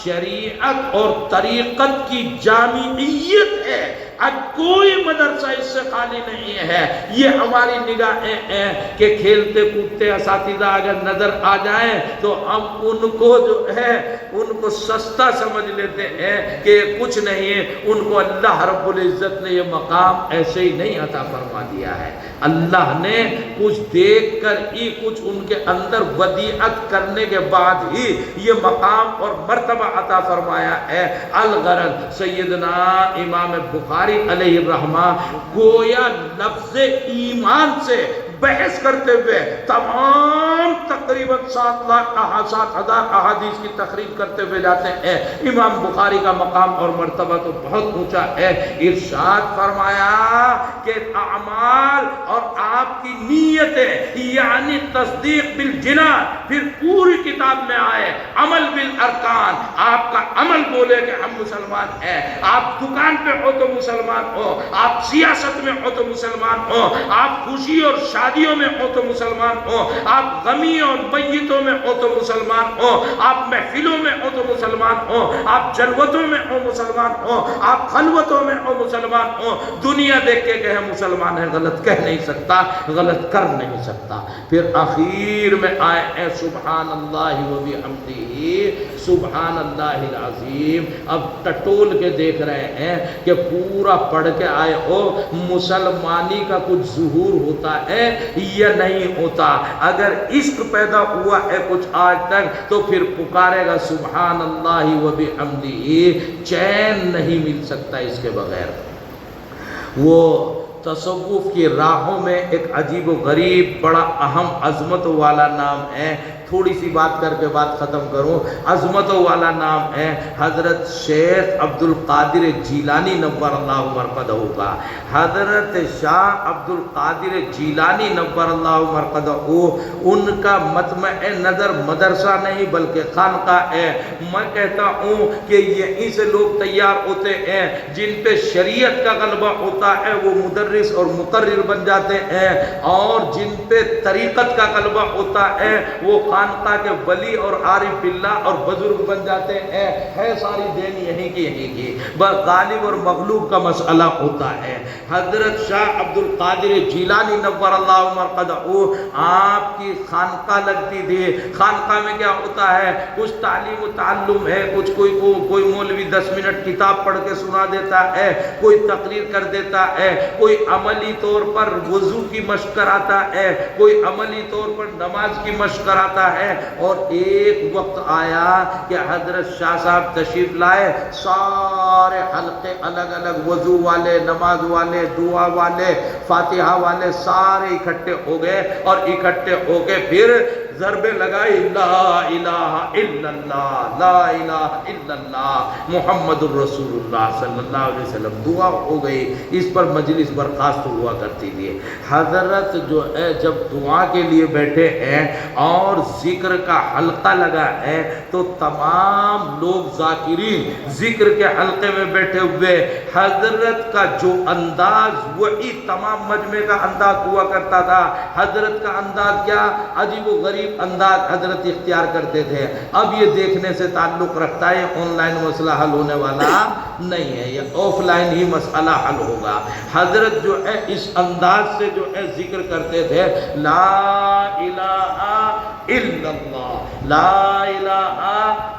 شریعت اور طریقت کی جامعیت ہے، اب کوئی مدرسہ اس سے خالی نہیں ہے۔ یہ ہماری نگاہیں ہیں کہ کھیلتے کودتے اساتذہ اگر نظر آ جائیں تو ہم ان کو جو ہے ان کو سستا سمجھ لیتے ہیں کہ کچھ نہیں ہے، ان کو اللہ رب العزت نے یہ مقام ایسے ہی نہیں عطا فرما دیا ہے، اللہ نے کچھ دیکھ کر ہی، کچھ ان کے اندر ودیعت کرنے کے بعد ہی یہ مقام اور مرتبہ عطا فرمایا ہے۔ الغرض سیدنا امام بخاری علیہ الرحمہ گویا لفظ ایمان سے بحث کرتے ہوئے تمام تقریباً 7,000 احادیث کی تخریج کرتے ہوئے جاتے ہیں۔ امام بخاری کا مقام اور مرتبہ تو بہت اونچا ہے۔ ارشاد فرمایا کہ اعمال اور آپ کی نیتیں یعنی تصدیق بالجنان، پھر پوری کتاب میں آئے عمل بالارکان، آپ کا عمل بولے کہ ہم مسلمان ہیں. آپ دکان پہ ہو تو مسلمان ہو، آپ سیاست میں ہو تو مسلمان ہو، آپ خوشی اور شادیوں میں ہو تو مسلمان ہو، آپ غمی اور میتوں میں ہو تو مسلمان ہو، آپ محفلوں میں ہو تو مسلمان ہو، آپ جلوتوں میں ہو مسلمان ہو، آپ خلوتوں میں ہو مسلمان ہو. دنیا دیکھ کے کہ مسلمان ہے غلط کہہ نہیں سکتا، غلط کر نہیں سکتا. پھر آخر میں آئے ہیں سبحان اللہ و بحمدہ سبحان اللہ العظیم. اب ٹٹول کے دیکھ رہے ہیں کہ پورا پڑھ کے آئے ہو مسلمانی کا کچھ ظہور ہوتا ہے یا نہیں ہوتا. اگر عشق پیدا ہوا ہے کچھ آج تک تو پھر پکارے گا سبحان اللہ و بحمدہ، چین نہیں مل سکتا اس کے بغیر. وہ تصوف کی راہوں میں ایک عجیب و غریب بڑا اہم عظمت والا نام ہے. تھوڑی سی بات کر کے بات ختم کروں. عظمت والا نام ہے حضرت شیخ عبد القادر جیلانی نور اللہ مرقدہ کا. حضرت شاہ عبد القادر جیلانی نور اللہ مرقدہ، ان کا مطمع نظر مدرسہ نہیں بلکہ خانقاہ ہے. میں کہتا ہوں کہ یہیں سے لوگ تیار ہوتے ہیں جن پہ شریعت کا غلبہ ہوتا ہے، وہ مدرس اور مقرر بن جاتے ہیں، اور جن پہ طریقت کا غلبہ ہوتا ہے وہ خانقاہ کے ولی اور عارف باللہ اور بزرگ بن جاتے ہیں. ہے ساری دین یہیں کی بس غالب اور مغلوب کا مسئلہ ہوتا ہے. حضرت شاہ عبد القادر جیلانی نور اللہ مرقدہ، آپ کی خانقاہ لگتی تھی. خانقاہ میں کیا ہوتا ہے، کچھ تعلیم و تعلم ہے، کچھ کوئی مولوی 10 منٹ کتاب پڑھ کے سنا دیتا ہے، کوئی تقریر کر دیتا ہے، کوئی عملی طور پر وضو کی مشق کراتا ہے، کوئی عملی طور پر نماز کی مشق کراتا ہے. اور ایک وقت آیا کہ حضرت شاہ صاحب تشریف لائے، سارے حلقے الگ الگ وضو والے، نماز والے، دعا والے، فاتحہ والے سارے اکٹھے ہو گئے، اور اکٹھے ہو کے پھر ضربے لگائی لا الہ الا اللہ، لا الہ الا اللہ محمد الرسول اللہ صلی اللہ علیہ وسلم. دعا ہو گئی. اس پر مجلس برخاست ہوا کرتی تھی. حضرت جو ہے جب دعا کے لیے بیٹھے ہیں اور ذکر کا حلقہ لگا ہے تو تمام لوگ ذاکرین ذکر کے حلقے میں بیٹھے ہوئے، حضرت کا جو انداز وہی تمام مجمع کا انداز ہوا کرتا تھا. حضرت کا انداز کیا عجیب و غریب انداز حضرت اختیار کرتے تھے. اب یہ دیکھنے سے تعلق رکھتا ہے، آن لائن مسئلہ حل ہونے والا نہیں ہے، یہ آف لائن ہی مسئلہ حل ہوگا. حضرت جو ہے اس انداز سے جو ہے ذکر کرتے تھے لا الہ الا اللہ، لا الہ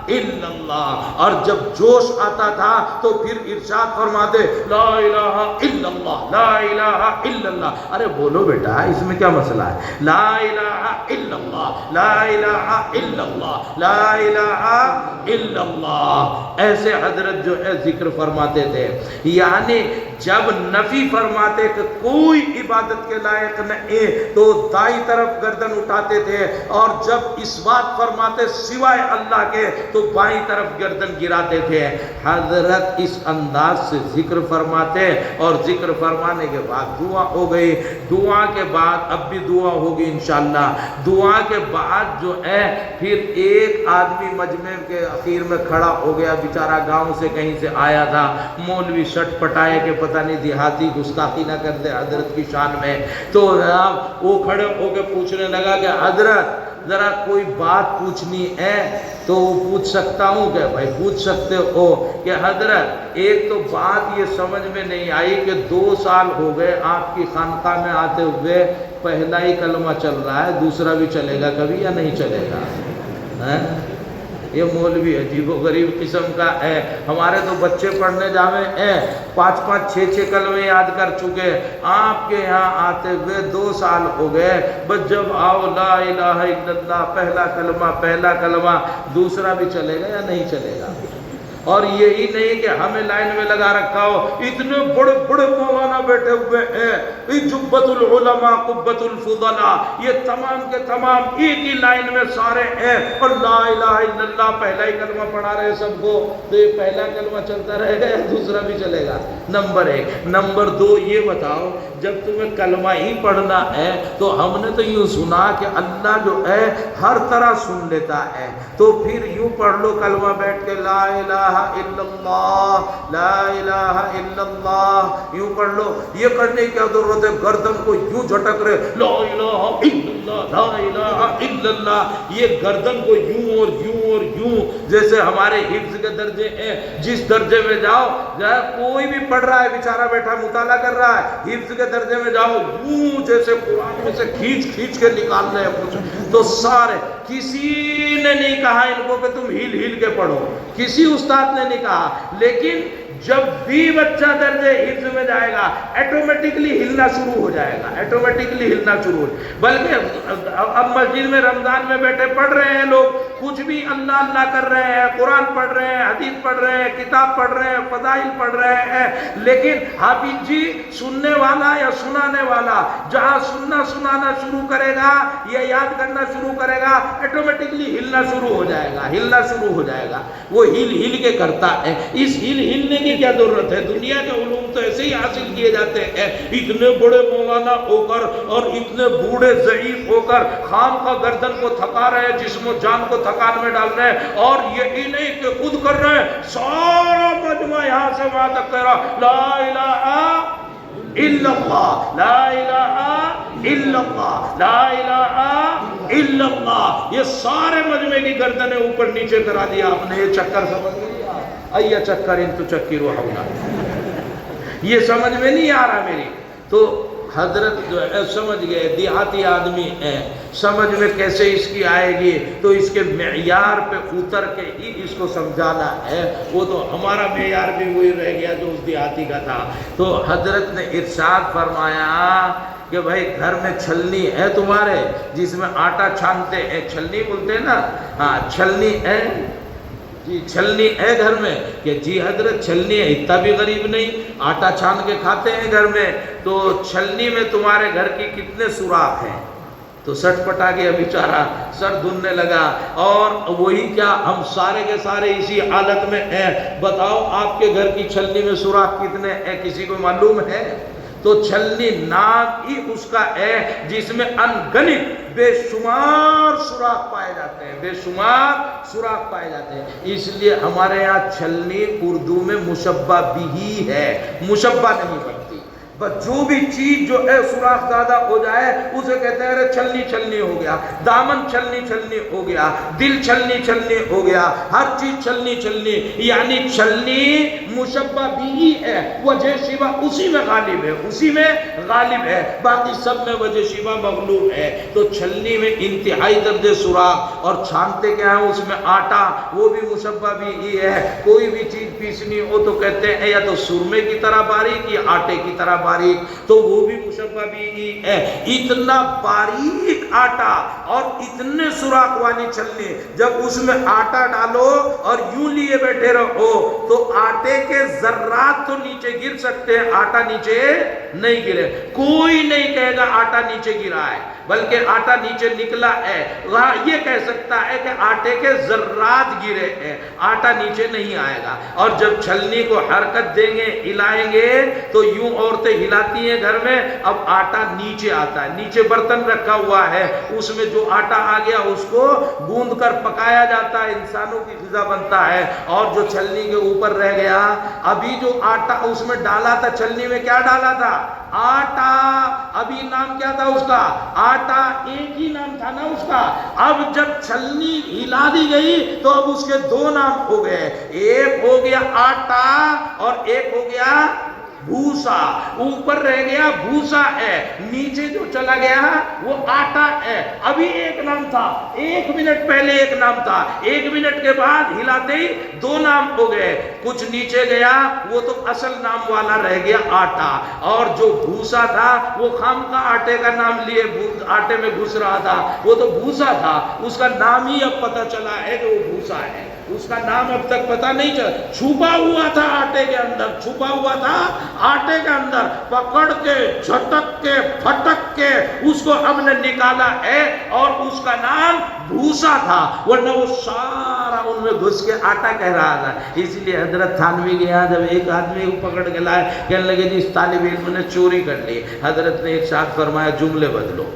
الا اللہ. اور جب جوش آتا تھا تو پھر ارشاد فرماتے لا الہ الا اللہ، لا الہ الا اللہ. ارے بولو بیٹا اس میں کیا مسئلہ ہے، لا الہ الا اللہ، لا الہ الا اللہ، لا الہ الا اللہ. ایسے حضرت جو ہے ذکر فرماتے تھے. یعنی جب نفی فرماتے کہ کوئی عبادت کے لائق نہیں تو دائیں طرف گردن اٹھاتے تھے، اور جب اس بات فرماتے سوائے اللہ کے تو بائیں طرف گردن گراتے تھے. حضرت اس انداز سے ذکر فرماتے، اور ذکر فرمانے کے بعد دعا ہو گئی. دعا کے بعد اب بھی دعا ہوگی انشاءاللہ. دعا کے بعد جو ہے پھر ایک آدمی مجمع کے اخیر میں کھڑا ہو گیا، بیچارہ گاؤں سے کہیں سے آیا تھا. مولوی شٹ پٹائے کہ پتہ نہیں دیہاتی گستاخی نہ کر دے حضرت کی شان میں. تو وہ کھڑے ہو کے پوچھنے لگا کہ حضرت ذرا کوئی بات پوچھنی ہے تو پوچھ سکتا ہوں؟ کہ بھائی پوچھ سکتے ہو. کہ حضرت ایک تو بات یہ سمجھ میں نہیں آئی کہ 2 سال ہو گئے آپ کی خانقاہ میں آتے ہوئے، پہلا ہی کلمہ چل رہا ہے، دوسرا بھی چلے گا کبھی یا نہیں چلے گا؟ یہ مولوی عجیب و غریب قسم کا ہے. ہمارے تو بچے پڑھنے جاوے ہیں 5-5 6-6 کلمے یاد کر چکے. آپ کے یہاں آتے ہوئے 2 سال ہو گئے، بس جب آؤ لا الہ الا اللہ پہلا کلمہ، دوسرا بھی چلے گا یا نہیں چلے گا؟ اور یہی نہیں کہ ہمیں لائن میں لگا رکھا ہو، اتنے بڑے بڑے مولانا بیٹھے ہوئے ہیں، جبت العلماء قبت الفضلاء، یہ تمام کے تمام ایک ہی لائن میں سارے ہیں اور لا الہ الا اللہ پہلا ہی کلمہ پڑھا رہے سب کو، تو یہ پہلا کلمہ چلتا رہے گا یا دوسرا بھی چلے گا؟ نمبر ایک۔ نمبر دو، یہ بتاؤ جب تمہیں کلمہ ہی پڑھنا ہے تو ہم نے تو یوں سنا کہ اللہ جو ہے ہر طرح سن لیتا ہے، تو پھر یوں پڑھ لو کلمہ بیٹھ کے، لا الہ الا اللہ لا الہ الا اللہ، یوں پڑھ لو۔ یہ کرنے کی کیا ضرورت ہے گردن کو یوں جھٹک رہے لا الہ الا اللہ لا الہ الا اللہ، یہ گردن کو یوں اور یوں اور یوں، جیسے ہمارے حفظ کے درجے ہیں، جس درجے میں جاؤ کوئی بھی پڑھ رہا ہے بیچارہ بیٹھا مطالعہ کر رہا ہے، حفظ کے درجے میں جاؤ یوں جیسے قرآن میں سے کھینچ کھینچ کے نکال رہے ہیں کچھ، تو سارے، کسی نے نہیں کہا ان کو کہ تم ہل ہل کے پڑھو، کسی استاد نے نہیں کہا، لیکن جب بھی بچہ درجے حفظ میں جائے گا ایٹومیٹکلی ہلنا شروع ہو جائے گا، ایٹومیٹکلی ہلنا شروع ہو جائے گا۔ بلکہ اب مسجد میں رمضان میں بیٹھے پڑھ رہے ہیں لوگ، کچھ بھی اللہ اللہ کر رہے ہیں، قرآن پڑھ رہے ہیں، حدیث پڑھ رہے ہیں، کتاب پڑھ رہے ہیں، فضائل پڑھ رہے ہیں، لیکن حافظ جی سننے والا یا سنانے والا جہاں سنانا شروع کرے گا یا یاد کرنا شروع کرے گا ایٹومیٹکلی ہلنا شروع ہو جائے گا، ہلنا شروع ہو جائے گا، وہ ہل ہل کے کرتا ہے۔ اس ہلنے کی کیا ضرورت ہے؟ دنیا کے علوم تو ایسے ہی حاصل کیے جاتے ہیں، اتنے بڑے مولانا ہو کر اور اتنے بوڑھے ضعیف ہو کر خام کا گردن کو تھکا رہے ہیں، جسم و جان کو تھکان میں ڈال رہے ہیں، اور یہی نہیں کہ خود کر رہے ہیں، سارا مجمع یہاں سے وہاں تک کہہ رہا لا الہ الا اللہ لا الہ الا اللہ لا الہ الا اللہ، یہ سارے مجمع کی گردنیں اوپر نیچے کرا دیا آپ نے۔ یہ چکر سمجھ گئے؟ ایا چکر ان تو چکر حولا، یہ سمجھ میں نہیں آ رہا میری؟ تو حضرت جو ہے سمجھ گئے، دیہاتی آدمی ہے، سمجھ میں کیسے اس کی آئے گی، تو اس کے معیار پہ اتر کے ہی اس کو سمجھانا ہے، وہ تو ہمارا معیار بھی وہی رہ گیا جو اس دیہاتی کا تھا۔ تو حضرت نے ارشاد فرمایا کہ بھائی گھر میں چھلنی ہے تمہارے جس میں آٹا چھانتے ہیں، چھلنی بولتے ہیں نا، ہاں چھلنی ہے جی، چھلنی ہے گھر میں؟ کہ جی حضرت چھلنی ہے، اتنا بھی غریب نہیں، آٹا چھان کے کھاتے ہیں گھر میں، تو چھلنی میں تمہارے گھر کی کتنے سوراخ ہیں؟ تو سٹ پٹا گیا بیچارہ، سر دھننے لگا، اور وہی کیا ہم سارے کے سارے اسی حالت میں ہیں، بتاؤ آپ کے گھر کی چھلنی میں سوراخ کتنے ہیں؟ کسی کو معلوم ہے؟ تو چھلنی نام ہی اس کا ہے جس میں ان گنت بے شمار سوراخ پائے جاتے ہیں، بے شمار سوراخ پائے جاتے ہیں۔ اس لیے ہمارے یہاں چھلنی اردو میں مشبہ بھی ہے، مشبہ نہیں بنتی، بس جو بھی چیز جو ہے سوراخ زیادہ ہو جائے اسے کہتے ہیں ارے چھلنی چھلنی ہو گیا، دامن چھلنی چھلنی ہو گیا، دل چھلنی چھلنی ہو گیا، ہر چیز چھلنی چھلنی، یعنی چھلنی مشبہ بھی ہے، وجہ شبہ اسی میں غالب ہے، اسی میں غالب ہے، باقی سب میں وجہ شبہ مغلوب ہے۔ تو چھلنی میں انتہائی درجے سوراخ، اور چھانتے کیا ہے اس میں آٹا، وہ بھی مشبہ بھی ہے۔ کوئی بھی چیز پیسنی ہو تو کہتے ہیں یا تو سرمے کی طرح باریک یا آٹے کی طرح باریک، تو وہ بھی مشبہ بھی ہے۔ اتنا باریک آٹا اور اتنے سوراخ والی چھلنی، جب اس میں آٹا ڈالو اور یوں لیے بیٹھے رہو تو آٹے کے ذرات تو نیچے گر سکتے ہیں، آٹا نیچے نہیں گرے۔ کوئی نہیں کہے گا آٹا نیچے گرا ہے، بلکہ آٹا نیچے نکلا ہے، وہاں یہ کہہ سکتا ہے کہ آٹے کے ذرات گرے ہیں، آٹا نیچے نہیں آئے گا۔ اور جب چھلنی کو حرکت دیں گے، ہلائیں گے، تو یوں عورتیں ہلاتی ہیں گھر میں، اب آٹا نیچے آتا ہے، نیچے برتن رکھا ہوا ہے، اس میں جو آٹا آ گیا اس کو گوندھ کر پکایا جاتا ہے، انسانوں کی غذا بنتا ہے۔ اور جو چھلنی کے اوپر رہ گیا، ابھی جو آٹا اس میں ڈالا تھا، چھلنی میں کیا ڈالا تھا؟ آٹا۔ ابھی نام کیا تھا اس کا؟ آٹا، ایک ہی نام تھا نا اس کا۔ اب جب چھلنی ہلا دی گئی تو اب اس کے دو نام ہو گئے، ایک ہو گیا آٹا اور ایک ہو گیا بھوسا، اوپر رہ گیا بھوسا ہے، نیچے جو چلا گیا وہ آٹا ہے۔ ابھی ایک نام تھا، 1 منٹ پہلے ایک نام تھا، 1 منٹ کے بعد ہلاتے ہی 2 نام ہو گئے۔ کچھ نیچے گیا وہ تو اصل نام والا رہ گیا آٹا، اور جو بھوسا تھا وہ خام کا آٹے کا نام لیے آٹے میں گھس رہا تھا، وہ تو بھوسا تھا، اس کا نام ہی اب پتہ چلا ہے کہ وہ بھوسا ہے، اس کا نام اب تک پتہ نہیں چلا، چھپا ہوا تھا آٹے کے اندر، چھپا ہوا تھا آٹے کے اندر، پکڑ کے جھٹک کے پھٹک کے اس کو ہم نے نکالا ہے، اور اس کا نام بھوسا تھا، ورنہ وہ سارا ان میں گھس کے آٹا کہہ رہا تھا۔ اسی لیے حضرت تھانوی کے یہاں جب ایک آدمی کو پکڑ کے لائے، کہنے لگے جی اس طالب علم نے چوری کر لی، حضرت نے ارشاد فرمایا جملے بدلو،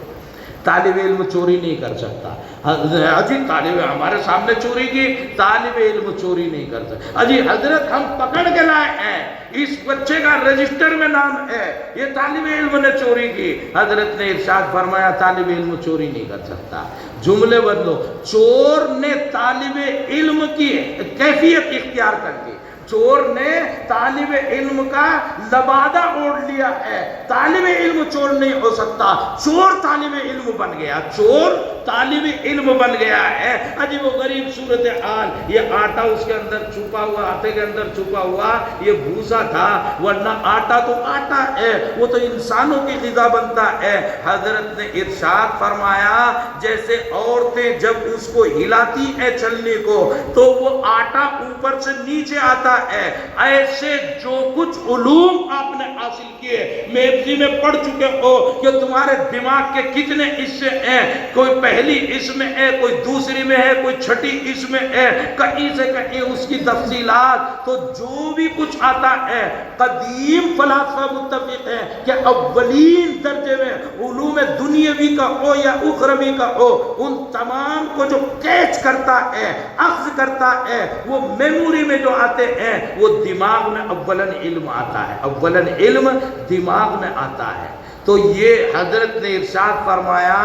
طالب علم چوری نہیں کر سکتا۔ اجی طالب ہمارے سامنے چوری کی، طالب علم چوری نہیں کر سکتا۔ اجی حضرت ہم پکڑ کے لائے ہیں، اس بچے کا رجسٹر میں نام ہے، یہ طالب علم نے چوری کی۔ حضرت نے ارشاد فرمایا طالب علم چوری نہیں کر سکتا، جملے بدلو، چور نے طالب علم کی کیفیت اختیار کر لی، چور نے طالب علم کا لبادہ اوڑھ لیا ہے، طالب علم چور نہیں ہو سکتا، چور طالب علم بن گیا، چور طالب علم بن گیا ہے۔ اجی وہ غریب صورتحال، یہ آٹا اس کے اندر چھپا ہوا، آٹے کے اندر چھپا ہوا یہ بھوسا تھا، ورنہ آٹا تو آٹا ہے، وہ تو انسانوں کی غذا بنتا ہے۔ حضرت نے ارشاد فرمایا جیسے عورتیں جب اس کو ہلاتی ہیں چلنے کو تو وہ آٹا اوپر سے نیچے آتا ہے، ایسے جو کچھ علوم آپ نے حاصل کیے میگزی میں پڑھ چکے ہو کہ تمہارے دماغ کے کتنے حصے ہیں، کوئی پہلی اس میں ہے، کوئی دوسری میں ہے، کوئی چھٹی اس میں ہے، کہیں سے کہیں اس کی تفصیلات، تو جو بھی کچھ آتا ہے قدیم فلاسفہ متفق ہے کہ اولین درجے میں علوم دنیاوی کا ہو یا اخروی کا ہو، ان تمام کو جو کیچ کرتا ہے، اخذ کرتا ہے، وہ میموری میں جو آتے ہیں وہ دماغ میں اولاً علم آتا ہے، اولاً علم دماغ میں آتا ہے۔ تو یہ حضرت نے ارشاد فرمایا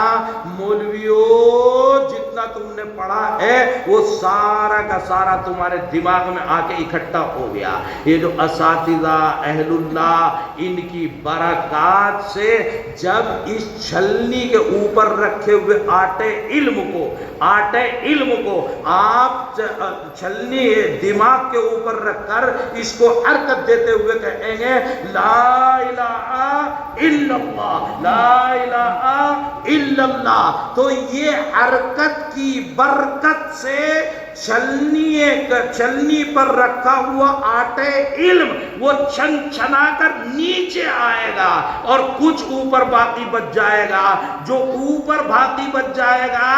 مولویوں جتنا تم نے پڑھا ہے وہ سارا کا سارا تمہارے دماغ میں آ کے اکٹھا ہو گیا۔ یہ جو اساتذہ اہل اللہ ان کی برکات سے جب اس چھلنی کے اوپر رکھے ہوئے آٹے علم کو آپ چھلنی دماغ کے اوپر رکھ کر اس کو حرکت دیتے ہوئے کہیں گے لا الہ الا اللہ، لا الہ الا اللہ، تو یہ حرکت کی برکت سے چھلنی پر رکھا ہوا آٹے علم وہ چھن چھنا کر نیچے آئے گا اور کچھ اوپر باقی بچ جائے گا، جو اوپر باقی بچ جائے گا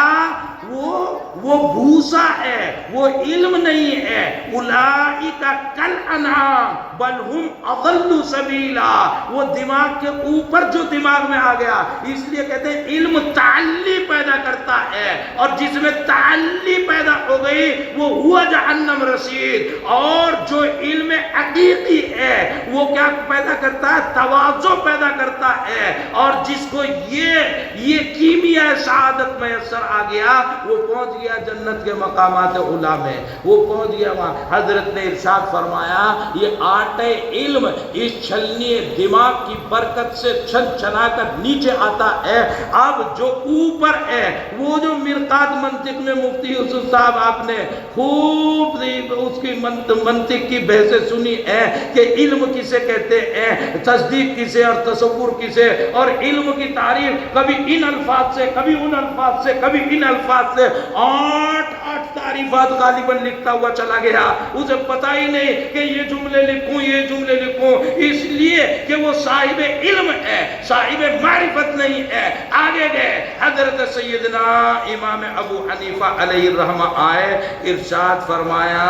وہ بھوسا ہے، وہ علم نہیں ہے۔ اولئک کالانعام بل ہم اضل سبیلا، وہ دماغ کے اوپر جو دماغ میں آ گیا، اس لیے کہتے ہیں علم تعلی پیدا کرتا ہے، اور جس میں تعلی پیدا ہو گئی وہ ہوا جہنم رسید۔ اور جو علم حقیقی ہے وہ کیا پیدا کرتا ہے؟ تواضع پیدا کرتا ہے، اور جس کو یہ کیمیا سعادت میسر آ گیا وہ پہنچ گیا جنت کے مقامات علا میں، وہ پہنچ گیا وہاں۔ حضرت نے ارشاد فرمایا یہ آٹے علم اس چھلنی دماغ کی برکت سے چھن چھنا کر نیچے آتا ہے، اب جو اوپر ہے وہ جو مرقات منطق میں مفتی یوسف صاحب آپ نے خوب اس کی منطق کی بحثیں سنی ہے کہ علم کسے کہتے ہیں، تصدیق کسے اور تصور کسے، اور علم کی تعریف کبھی ان الفاظ سے، کبھی ان الفاظ سے، کبھی ان الفاظ سے، 8 تعریفات غالباً لکھتا ہوا چلا گیا، اسے پتہ ہی نہیں کہ یہ جملے لکھوں یہ جملے لکھوں، اس لیے کہ وہ صاحب علم ہے، صاحب معرفت نہیں ہے۔ آگے گئے حضرت سیدنا امام ابو حنیفہ علیہ الرحمہ آئے، ارشاد فرمایا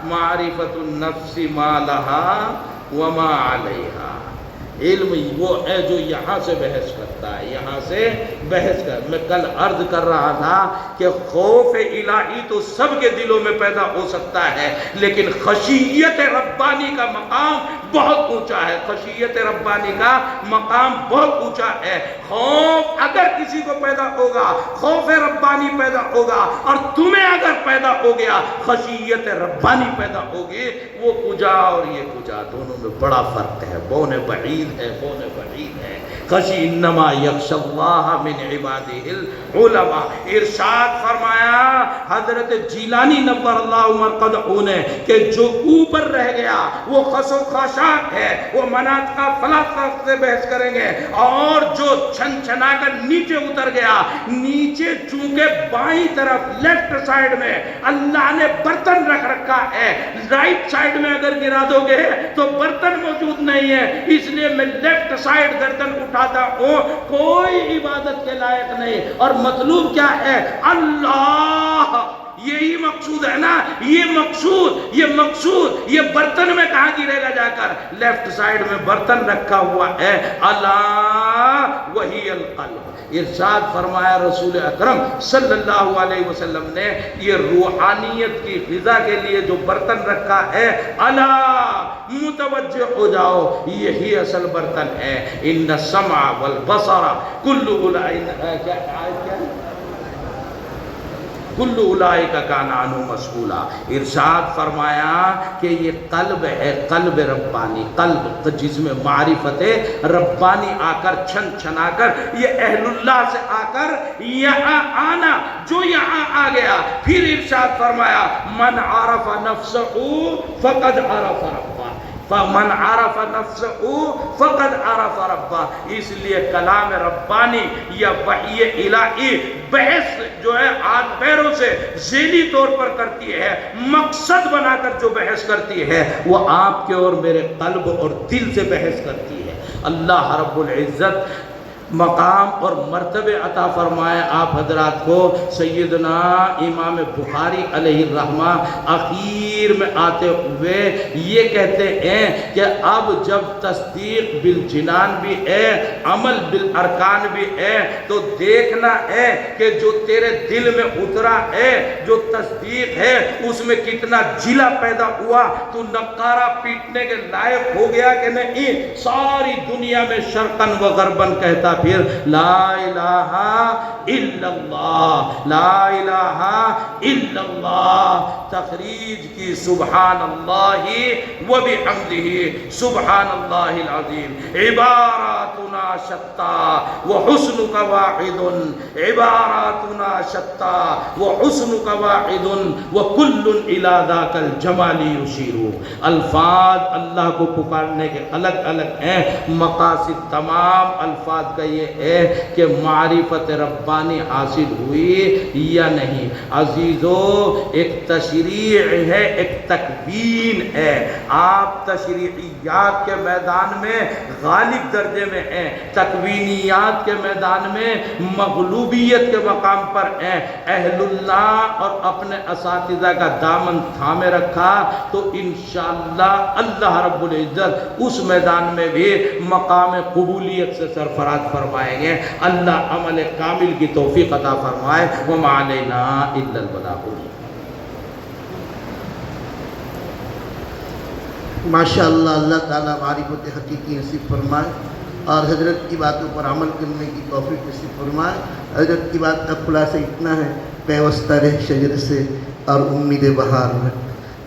معرفت النفس ما لہا وما علیہا، علم وہ ہے جو یہاں سے بحث کرتا ہوتا ہے. یہاں سے بحث کر. میں کل عرض کر رہا تھا کہ خوف الہی تو سب کے دلوں میں پیدا ہو سکتا ہے، لیکن خشیت ربانی کا مقام بہت اونچا ہے. خشیت ربانی کا مقام بہت اونچا ہے. خوف اگر کسی کو پیدا ہوگا، خوف ربانی پیدا ہوگا، اور تمہیں اگر پیدا ہو گیا خشیت ربانی پیدا ہوگی، وہ کجا اور یہ کجا دونوں میں بڑا فرق ہے. بون بعید ہے، بون بعید ہے. خشی انما یخشی اللہ من عبادہ العلماء. ارشاد فرمایا حضرت جیلانی نور اللہ مرقدہ نے کہ جو اوپر رہ گیا وہ خس و خاشاک ہے، وہ مناطق فلسفہ سے بحث کریں گے. اور جو چھن چھنا کر نیچے اتر گیا، نیچے چونکہ بائیں طرف لیفٹ سائیڈ میں اللہ نے برتن رکھ رکھا ہے، رائٹ سائیڈ میں اگر گرا دو گے تو برتن موجود نہیں ہے، اس لیے میں لیفٹ سائیڈ گردن اٹھاتا ہوں. کوئی عبادت کے لائق نہیں. اور مطلوب کیا ہے؟ اللہ. یہی مقصود ہے نا. یہ مقصود یہ برتن میں کہاں گرے گا جا کر؟ لیفٹ سائیڈ میں برتن رکھا ہوا ہے. اللہ وہی القلب. ارشاد فرمایا رسول اکرم صلی اللہ علیہ وسلم نے یہ روحانیت کی غذا کے لیے جو برتن رکھا ہے، اللہ متوجہ ہو جاؤ، یہی اصل برتن ہے. ان السمع والبصر کل اولئک کل اولئک کان عنہ مسئولا. ارشاد فرمایا کہ یہ قلب ہے، قلب ربانی، قلب جس میں معرفت ربانی آ کر چھن چھنا کر، یہ اہل اللہ سے آ کر یہاں آنا، جو یہاں آ گیا. پھر ارشاد فرمایا من عرف نفسہ فقد عرف ربہ، فمن عرف نفسہ فقد عرف ربہ. اس لیے کلام ربانی یا وحی الہی بحث جو ہے ہاتھ پیروں سے ذیلی طور پر کرتی ہے، مقصد بنا کر جو بحث کرتی ہے وہ آپ کے اور میرے قلب اور دل سے بحث کرتی ہے. اللہ رب العزت مقام اور مرتبے عطا فرمائے آپ حضرات کو. سیدنا امام بخاری علیہ الرحمہ اخیر میں آتے ہوئے یہ کہتے ہیں کہ اب جب تصدیق بالجنان بھی ہے، عمل بالارکان بھی ہے، تو دیکھنا ہے کہ جو تیرے دل میں اترا ہے، جو تصدیق ہے، اس میں کتنا جلا پیدا ہوا. تو نقارہ پیٹنے کے لائق ہو گیا کہ نہیں؟ ساری دنیا میں شرقاً و غرباً کہتا پھر لا الہ الا اللہ، لا الہ الا اللہ. تخریج کی سبحان اللہ و بحمدہ سبحان اللہ العظیم. عباراتنا شتا و حسنک واحد، عباراتنا شتا و حسنک واحد و کل الی ذاک الجمال یشیر. الفاظ اللہ کو پکارنے کے الگ الگ ہیں، مقاصد تمام الفاظ کا یہ ہے کہ معرفت ربانی حاصل ہوئی یا نہیں. عزیزو ایک تشریع ہے، ایک تکوین ہے. آپ تشریعیات کے میدان میں غالب درجے میں ہیں، تکوینیات کے میدان میں مغلوبیت کے مقام پر ہیں. اہل اللہ اور اپنے اساتذہ کا دامن تھامے رکھا تو انشاءاللہ اللہ رب العزت اس میدان میں بھی مقام قبولیت سے سرفراز فرمائیں گے. اللہ عمل کامل کی توفیق عطا فرمائے. وما علینا الا البلاغ. ماشاءاللہ اللہ تعالیٰ معرفت حقیقی نصیب فرمائے اور حضرت کی باتوں پر عمل کرنے کی توفیق نصیب فرمائے. حضرت کی بات کا خلاصہ اتنا ہے، پیوستہ رہ شجر سے اور امید بہار میں.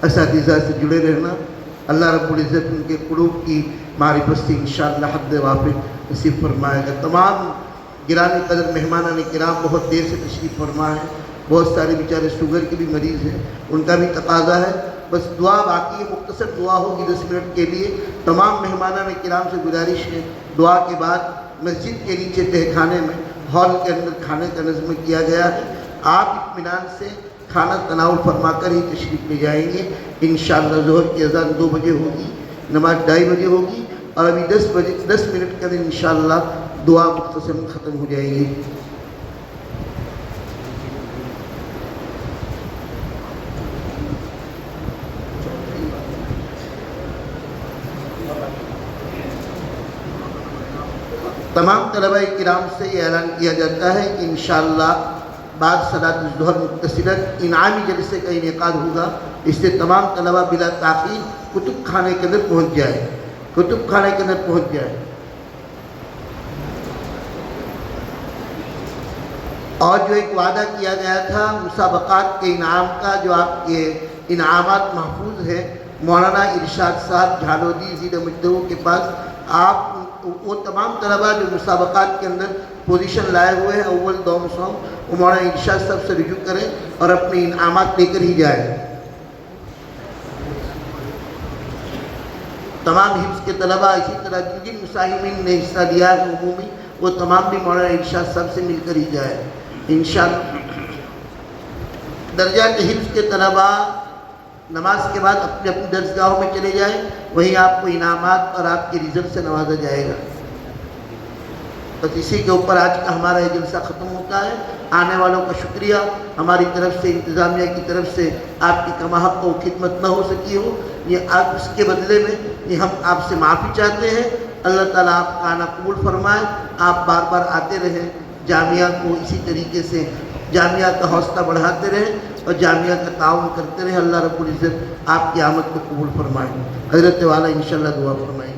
اساتذہ سے جڑے رہنا، اللہ رب العزت ان کے قلوب کی معرفت سے انشاءاللہ حد وافق نصیب فرمائے گا. تمام گرامی قدر مہمانان کرام بہت دیر سے تشریف فرما ہے. بہت سارے بیچارے شوگر کے بھی مریض ہیں، ان کا بھی تقاضا ہے. بس دعا باقی ہے، مختصر دعا ہوگی 10 منٹ کے لیے. تمام مہمانان کرام سے گزارش ہے دعا کے بعد مسجد کے نیچے تہخانے میں ہال کے اندر کھانے کا نظم کیا گیا ہے. آپ اطمینان سے کھانا تناول فرما کر ہی تشریف لے جائیں گے. انشاءاللہ ظہر کی اذان 2 بجے ہوگی، نماز 2:30 بجے ہوگی اور ابھی 10 منٹ کے اندر انشاءاللہ دعا مختصر ختم ہو جائے گی. تمام طلبہ کرام سے یہ اعلان کیا جاتا ہے کہ انشاءاللہ بعد صلاۃ الظہر متصلاً انعامی جلسے کا انعقاد ہوگا، اس سے تمام طلبہ بلا تاخیر کتب خانے کے اندر پہنچ جائے، کتب خانے کے اندر پہنچ جائے۔ اور جو ایک وعدہ کیا گیا تھا مسابقات کے انعام کا، جو آپ کے انعامات محفوظ ہیں، مولانا ارشاد صاحب جھالودی زیر مجدو کے پاس آپ وہ تمام طلبہ جو مسابقات کے اندر پوزیشن لائے ہوئے ہیں اول دوم سوم، وہ مولانا ارشاد صاحب سے رجوع کریں اور اپنے انعامات لے کر ہی جائیں۔ تمام حفظ کے طلبہ اسی طرح جن جن مساہمین نے حصہ لیا ہے عمومی، وہ تمام بھی مولانا ارشاد صاحب سے مل کر ہی جائے انشاءاللہ۔ درجات حفظ کے طلبہ نماز کے بعد اپنے اپنے درسگاہوں میں چلے جائیں، وہیں آپ کو انعامات اور آپ کے رزلٹ سے نوازا جائے گا۔ بس اسی کے اوپر آج کا ہمارا یہ جلسہ ختم ہوتا ہے۔ آنے والوں کا شکریہ، ہماری طرف سے انتظامیہ کی طرف سے آپ کی کما حق و خدمت نہ ہو سکی ہو، یہ آپ اس کے بدلے میں یہ ہم آپ سے معافی چاہتے ہیں۔ اللہ تعالیٰ آپ کا آنا قبول فرمائے، آپ بار بار آتے رہیں، جامعہ کو اسی طریقے سے جامعہ کا حوصلہ بڑھاتے رہیں اور جامعہ کا تعاون کرتے رہیں۔ اللہ رب العزت آپ کی آمد کو قبول فرمائیں۔ حضرت والا انشاءاللہ دعا فرمائیں۔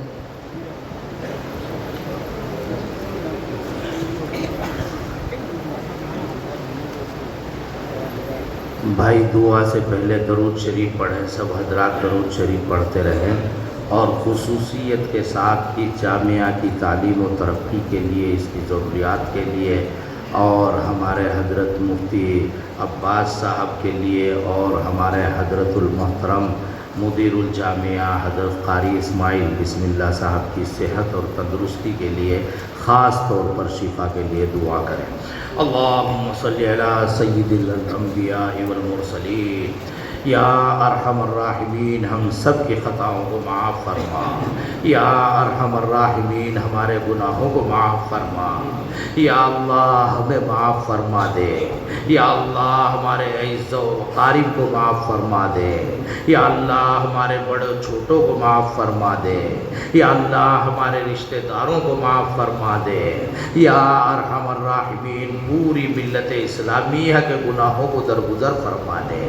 بھائی دعا سے پہلے درود شریف پڑھیں، سب حضرات درود شریف پڑھتے رہیں، اور خصوصیت کے ساتھ اس جامعہ کی تعلیم و ترقی کے لیے، اس کی ضروریات کے لیے، اور ہمارے حضرت مفتی عباس صاحب کے لیے، اور ہمارے حضرت المحترم مدیر الجامعہ حضرت قاری اسماعیل بسم اللہ صاحب کی صحت اور تندرستی کے لیے، خاص طور پر شفا کے لیے دعا کریں۔ اللہم صلی علی سید الانبیاء والمرسلین، یا ارحم الراحمین ہم سب کی خطاؤں کو معاف فرما، یا ارحم الراحمین ہمارے گناہوں کو معاف فرما، یا اللہ ہمیں معاف فرما دے، یا اللہ ہمارے عزت و اقارب کو معاف فرما دے، یا اللہ ہمارے بڑے چھوٹوں کو معاف فرما دے، یا اللہ ہمارے رشتہ داروں کو معاف فرما دے، یا ارحم الراحمین پوری ملت اسلامیہ کے گناہوں کو درگزر فرما دے۔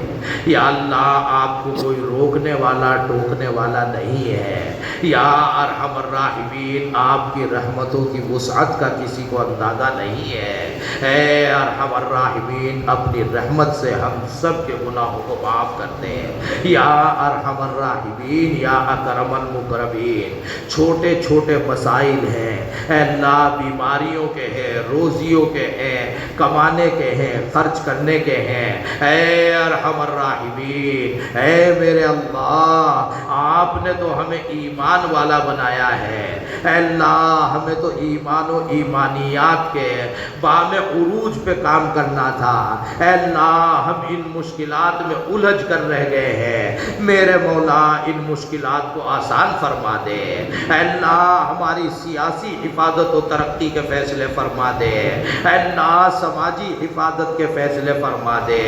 یا اللہ آپ کو کوئی روکنے والا ٹوکنے والا نہیں ہے، یا ارحم الراحمین آپ کی رحمتوں کی وسعت کا کسی کو اندازہ نہیں ہے۔ اے ارحم الراحمین اپنی رحمت سے ہم سب کے گناہوں کو معاف کرتے ہیں۔ یا ارحم الراحمین یا اکرم المکرمین، چھوٹے چھوٹے مسائل ہیں اے اللہ، بیماریوں کے ہیں، روزیوں کے ہیں، کمانے کے ہیں، خرچ کرنے کے ہیں، اے ارحم الراحمین، اے میرے اللہ آپ نے تو ہمیں ایمان والا بنایا ہے، اے اللہ ہمیں تو ایمان و ایمانیات کے بام عروج پہ کام کرنا تھا، اے اللہ ہم ان مشکلات میں الجھ کر رہ گئے ہیں، میرے مولا ان مشکلات کو آسان فرما دے، اے اللہ ہماری سیاسی حفاظت و ترقی کے فیصلے فرما دے، اے اللہ سماجی حفاظت کے فیصلے فرما دے،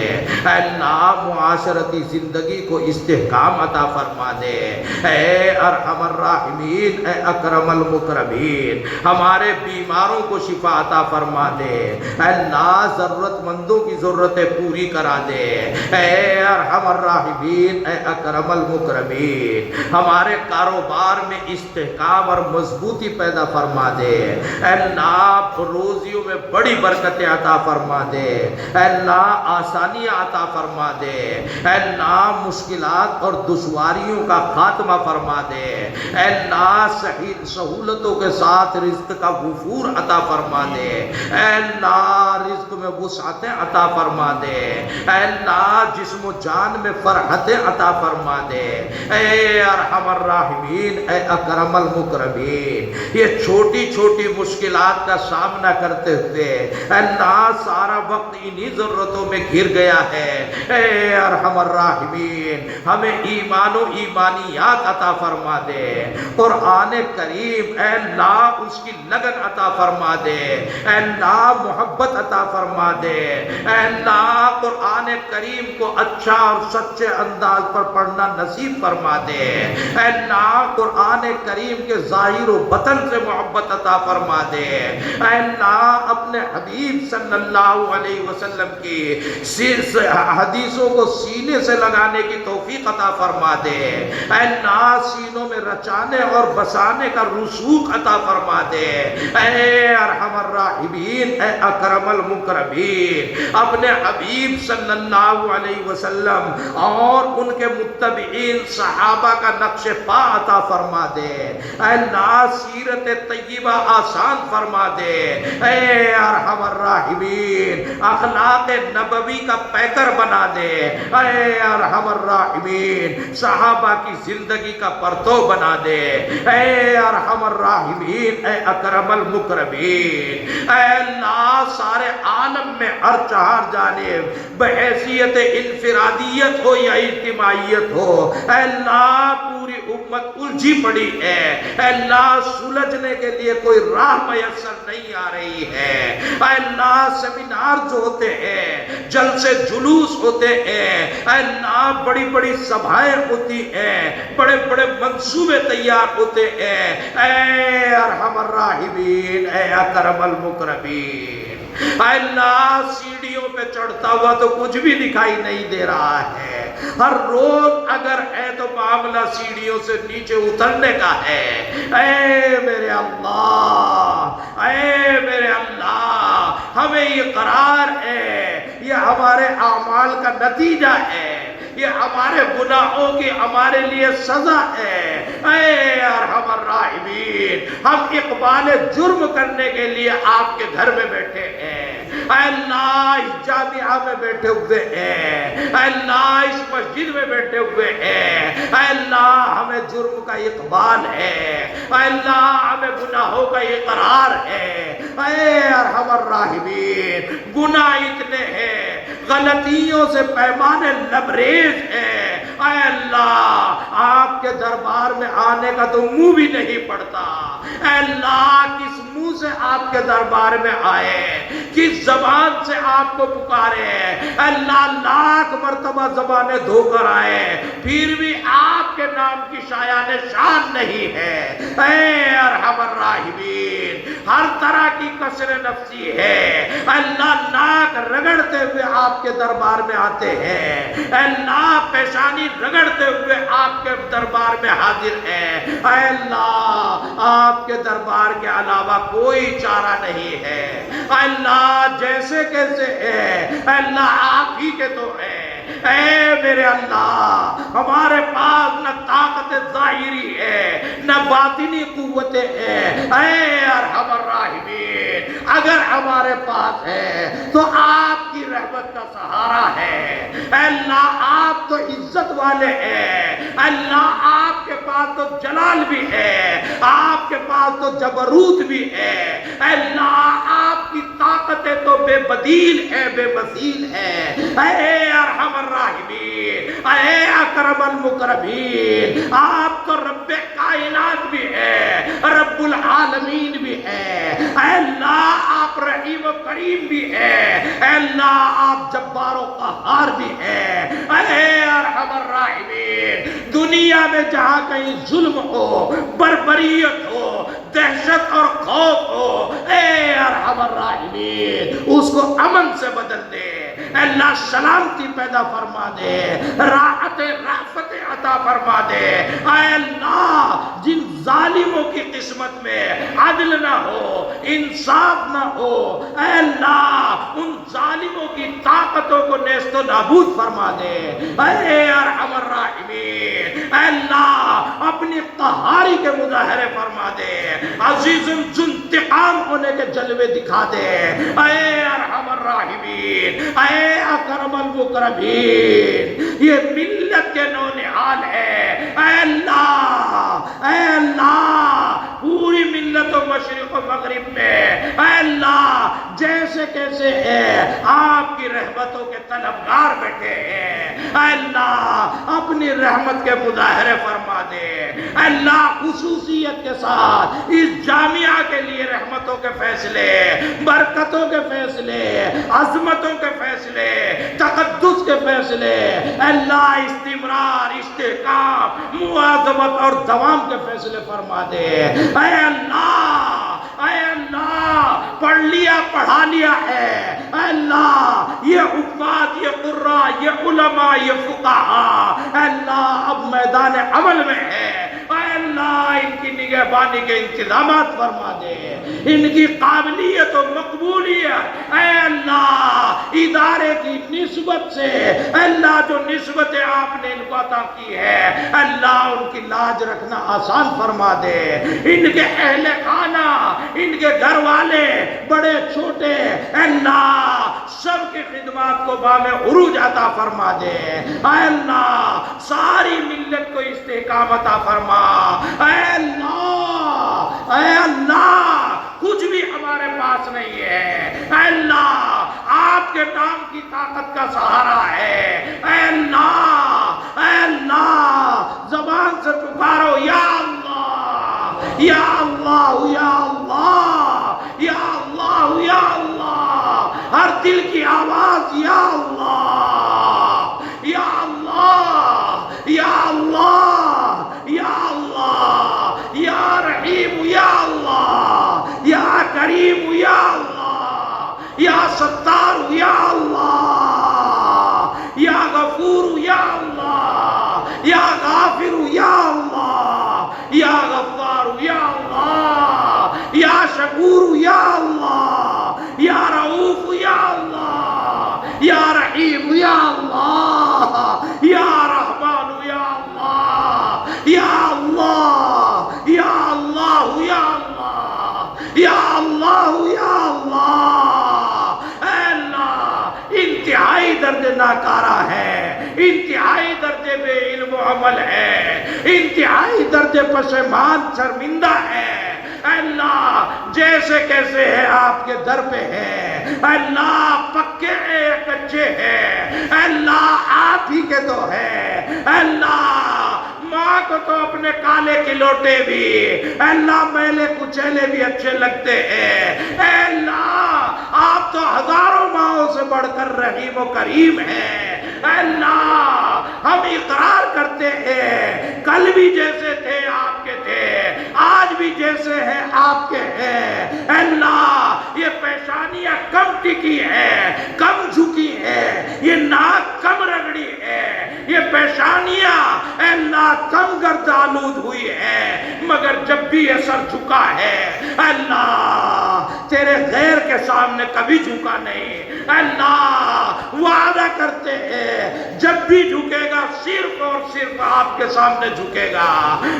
اے اللہ معاشرتی زندگی کو استحکام عطا فرما دے، اے ارحم الراحمین اے اکرم المکرمین ہمارے بیماروں کو شفا عطا فرما دے، اے اللہ ضرورت مندوں کی ضرورتیں پوری کرا دے، اے ارحم الراحمین اے اکرم المکرمین ہمارے کاروبار میں استحکام اور مضبوطی پیدا فرما دے، اے اللہ روزیوں میں بڑی برکتیں عطا فرما دے، اے اللہ آسانیاں عطا فرما دے، اے اللہ مشکلات اور دشواریوں کا خاتمہ فرما دے، اے اللہ صحیح سہولتوں کے ساتھ رزق کا وفور عطا فرما دے، اے اللہ رزق میں وسعتیں عطا فرما دے، اے اللہ جسم و جان میں فرحتیں عطا فرما دے، اے ارحم الراحمین اے اکرم المکرمین یہ چھوٹی چھوٹی مشکلات کا سامنا کرتے ہوئے اے اللہ سارا وقت انہی ضرورتوں میں گھر گیا ہے، اے ارحم الراحمین ہمیں ایمان و ایمانیات عطا فرما دے، قرآن کریم اے اللہ اس کی لگن عطا فرما دے، اے اللہ محبت عطا فرما دے، اے اللہ قرآن کریم کو اچھا اور سچے انداز انداز پر پڑھنا نصیب فرما دے۔ اے اللہ قرآن کریم کے ظاہر و بطن سے محبت عطا فرما دے۔ اے اللہ اپنے حبیب صلی اللہ علیہ وسلم کی حدیثوں کو سینے سے لگانے کی توفیق عطا فرما دے۔ اے اللہ سینوں میں رچانے اور بسانے کا رسوخ عطا فرما دے۔ اے ارحم الراحمین، اے اکرم المکرمین، اپنے حبیب صلی اللہ علیہ وسلم اور ان کے متبعین صحابہ کا نقش پا عطا فرما دے۔ اے اللہ سیرت طیبہ آسان فرما دے۔ اے ارحم الراحمین اخلاق نبوی کا پیکر بنا دے۔ اے ارحم الراحمین صحابہ کی زندگی کا پرتو بنا دے۔ اے ارحم الراحمین، اے اکرم المکرمین، اے اللہ سارے عالم میں ہر چہار جانب بحیثیت انفرادیت ہو یا اجتماعیت ہو، اے اللہ پوری امت الجھی پڑی ہے۔ اے اللہ سلجھنے کے لیے کوئی راہ میسر نہیں آ رہی ہے۔ اے اللہ سیمینار جو ہوتے ہیں، جلسے جلوس ہوتے ہیں، اے اللہ بڑی بڑی سبھائیں ہوتی ہیں، بڑے بڑے منصوبے تیار ہوتے ہیں، اے ارحم الراحمین، اے اکرم المکرمین، اے اللہ سیڑھیوں پہ چڑھتا ہوا تو کچھ بھی دکھائی نہیں دے رہا ہے۔ ہر روز اگر ہے تو معاملہ سیڑھیوں سے نیچے اترنے کا ہے۔ اے میرے اللہ، اے میرے اللہ، ہمیں یہ قرار ہے، یہ ہمارے اعمال کا نتیجہ ہے، یہ ہمارے گناہوں کی ہمارے لیے سزا ہے۔ اے ارحم الراحمین، ہم اقبال جرم کرنے کے لیے آپ کے گھر میں بیٹھے ہیں، اے اللہ اس جامعہ میں بیٹھے ہوئے ہیں، اے اللہ اس مسجد میں بیٹھے ہوئے ہیں، اے اللہ ہمیں جرم کا اقبال ہے، اے اللہ ہمیں گناہوں کا اقرار ہے۔ اے ارحم الراحمین گناہ اتنے ہیں، غلطیوں سے پیمانے لبریز ہے، اے اللہ آپ کے دربار میں آنے کا تو منہ بھی نہیں پڑتا۔ اے اللہ کس منہ سے آپ کے دربار میں آئے، کس زبان سے آپ کو پکارے، اے اللہ لاکھ مرتبہ زبانیں دھو کر آئے پھر بھی آپ کے نام کی شایان شان نہیں ہے۔ اے ارحم الراحمین ہر طرح کی کسر نفسی ہے، اے اللہ ناک رگڑتے ہوئے آپ کے دربار میں آتے ہیں، اے اللہ پیشانی رگڑتے ہوئے آپ کے دربار میں حاضر ہیں۔ اے اللہ آپ کے دربار کے علاوہ کوئی چارہ نہیں ہے، اے اللہ جیسے کیسے ہے، اے اللہ آپ ہی کے تو ہیں۔ اے میرے اللہ ہمارے پاس نہ طاقت ظاہری ہے نہ باطنی قوتیں ہیں، اے ارحم الراحمین اگر ہمارے پاس ہے تو آپ کی رحمت کا سہارا ہے۔ اے اللہ آپ تو عزت والے ہیں، اے اللہ آپ کے پاس تو جلال بھی ہے، آپ کے پاس تو جبروت بھی ہے، اے اللہ آپ کی طاقتیں تو بے بدیل ہے، بے مثیل ہے۔ اے ارحم الراحمین، اے اکرم المکرمین آپ تو رب کائنات بھی ہے، رب العالمین بھی ہے، اے اللہ آپ رحیم و کریم بھی ہے، اے اللہ آپ جبار و قہار بھی ہے۔ اے ارحم الراحمین دنیا میں جہاں کہیں ظلم ہو، بربریت ہو، دہشت اور خوف ہو، اے ارحم الراحمین اس کو امن سے بدل دے، اے اللہ سلامتی پیدا فرما دے، راحت رافت عطا فرما دے۔ اے اللہ جن ظالموں کی قسمت میں عدل نہ ہو، انصاف نہ ہو، اے اللہ ان ظالموں کی طاقتوں کو نیست و نابود فرما دے۔ اے ارحم الراحمین اے اللہ اپنی قہاری کے مظاہرے فرما دے، عزیز انتقام ہونے کے جلوے دکھا دے۔ اے ارحم الراحمین اے اکرم المکرمین یہ ملت کے نونہال ہے، اے اللہ پوری ملت و مشرق و مغرب میں اے اللہ جیسے کیسے ہے آپ کی رحمتوں کے طلبگار بیٹھے ہیں، اے اللہ اپنی رحمت کے مظاہرے فرما دے۔ اللہ خصوصیت کے ساتھ اس جامعہ کے لیے رحمتوں کے فیصلے، برکتوں کے فیصلے، عظمتوں کے فیصلے، تقدس کے فیصلے، اللہ استمرار، استحکام، مواظبت اور دوام کے فیصلے فرما دے۔ اے اللہ، اے اللہ، پڑھ لیا پڑھا لیا ہے، اے اللہ یہ حفاظ، یہ قراء، یہ علماء، یہ فقہاء، اے اللہ اب میدان عمل میں ہے، اے اللہ ان کی نگہبانی کے انتظامات فرما دے، ان کی قابلیت و مقبولیت، اے اللہ ادارے کی نسبت سے، اے اللہ جو نسبت آپ نے ان کو عطا کی ہے، اللہ ان کی لاج رکھنا آسان فرما دے، ان کے اہل خانہ، ان کے گھر والے بڑے چھوٹے، اے اللہ سب کی خدمات کو بام عروج عطا فرما دے، اے اللہ ساری ملت کو استحکام عطا فرما، اے اللہ، اے اللہ کچھ بھی ہمارے پاس نہیں ہے، اے اللہ آپ کے نام کی طاقت کا سہارا ہے، اے اللہ، اے اللہ زبان سے پکارو یا اللہ، یا اللہ، یا اللہ، یا اللہ، یا اللہ، ہر دل کی آواز یا اللہ، یا اللہ، یا اللہ، یا اللہ، یا رحیم یا اللہ، یا کریم یا اللہ، یا ستار یا اللہ، یا غفور یا اللہ، یا غافر یا اللہ، یا غفار یا اللہ، یا شکور یا اللہ، یا رؤوف یا اللہ، یا رحیم یا اللہ، یا رحمان یا اللہ، یا اللہ، یا اللہ، یا اللہ، یا اللہ، یا اللہ، اے اللہ انتہائی درجہ ناکارہ ہے، انتہائی درجے بے علم و عمل ہے، انتہائی درجے پشیمان شرمندہ ہے، اے اللہ جیسے کیسے ہے آپ کے در پہ ہے، اے اللہ پکے ہیں کچے ہیں، اے اللہ آپ ہی کے تو ہے، اے اللہ ماں کو تو اپنے کالے کی لوٹے بھی، اے اللہ میلے کچیلے بھی اچھے لگتے ہیں، اے اللہ آپ تو ہزاروں ماؤں سے بڑھ کر رحیم و کریم ہیں، اے اللہ ہم اقرار کرتے ہیں کل بھی جیسے تھے آپ کے تھے، آج بھی جیسے ہیں آپ کے ہیں، اے اللہ یہ پیشانیاں کم ٹکی ہیں، کم جھکی ہیں، یہ ناک کم رگڑی ہے، یہ پیشانیاں اے اللہ کم گردآلود ہوئی ہے، مگر جب بھی یہ سر جھکا ہے اے اللہ تیرے غیر کے سامنے کبھی جھکا نہیں، اے اللہ وعدہ کرتے ہیں جب بھی جھکے گا صرف اور صرف آپ کے سامنے جھکے گا،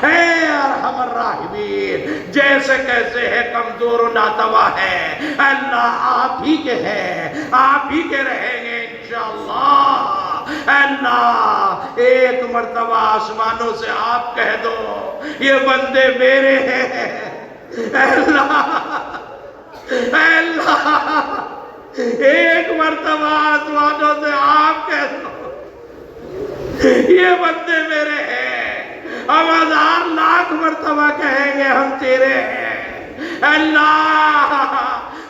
اے ارحم الراحمین جیسے کیسے ہے کمزور و ناتوا ہے، اے اللہ آپ ہی کے ہیں، آپ ہی کے رہیں گے انشاءاللہ، اے اللہ ایک مرتبہ آسمانوں سے آپ کہہ دو یہ بندے میرے ہیں، اے اللہ، اے اللہ ایک مرتبہ آسمانوں سے آپ کہہ دو یہ بندے میرے ہیں، ہم ہزار لاکھ مرتبہ کہیں گے ہم تیرے ہیں، اے اللہ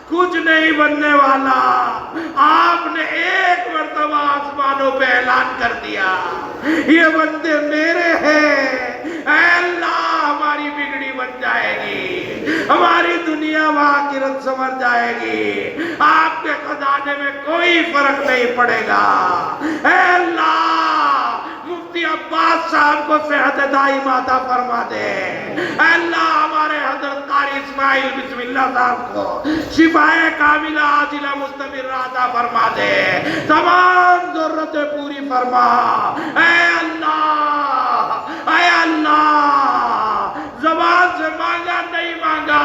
کچھ نہیں بننے والا، آپ نے ایک مرتبہ آسمانوں پہ اعلان کر دیا یہ بندے میرے ہیں، اے اللہ ہماری بگڑی بن جائے گی، ہماری دنیا و آخرت سمجھ جائے گی، آپ کے خزانے میں کوئی فرق نہیں پڑے گا، اے اللہ مفتی عباس صاحب کو صحت دائم عطا فرما دے، اے اللہ ہمارے حضرت قاری اسماعیل بسم اللہ صاحب کو شفائے کاملہ عاجلہ مستمرہ عطا فرما دے، تمام ضرورتیں پوری فرما، اے اللہ، اے اللہ زبان سے مانگا نہیں مانگا،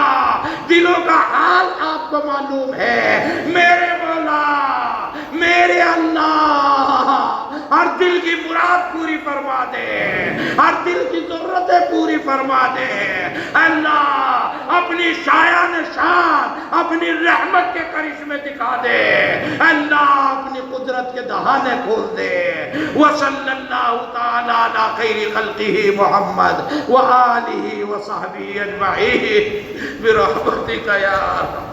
دلوں کا حال آپ کو معلوم ہے، میرے مولا میرے اللہ ہر دل کی مراد پوری فرما دے، ہر دل کی ضرورتیں پوری فرما دے۔ اللہ اپنی شایان شان اپنی رحمت کے کرشمے دکھا دے، اللہ اپنی قدرت کے دہانے کھول دے۔ وصلی اللہ تعالی علی خیر خلقہ محمد وآلہ وصحبہ اجمعین برحمتک یا ارحم۔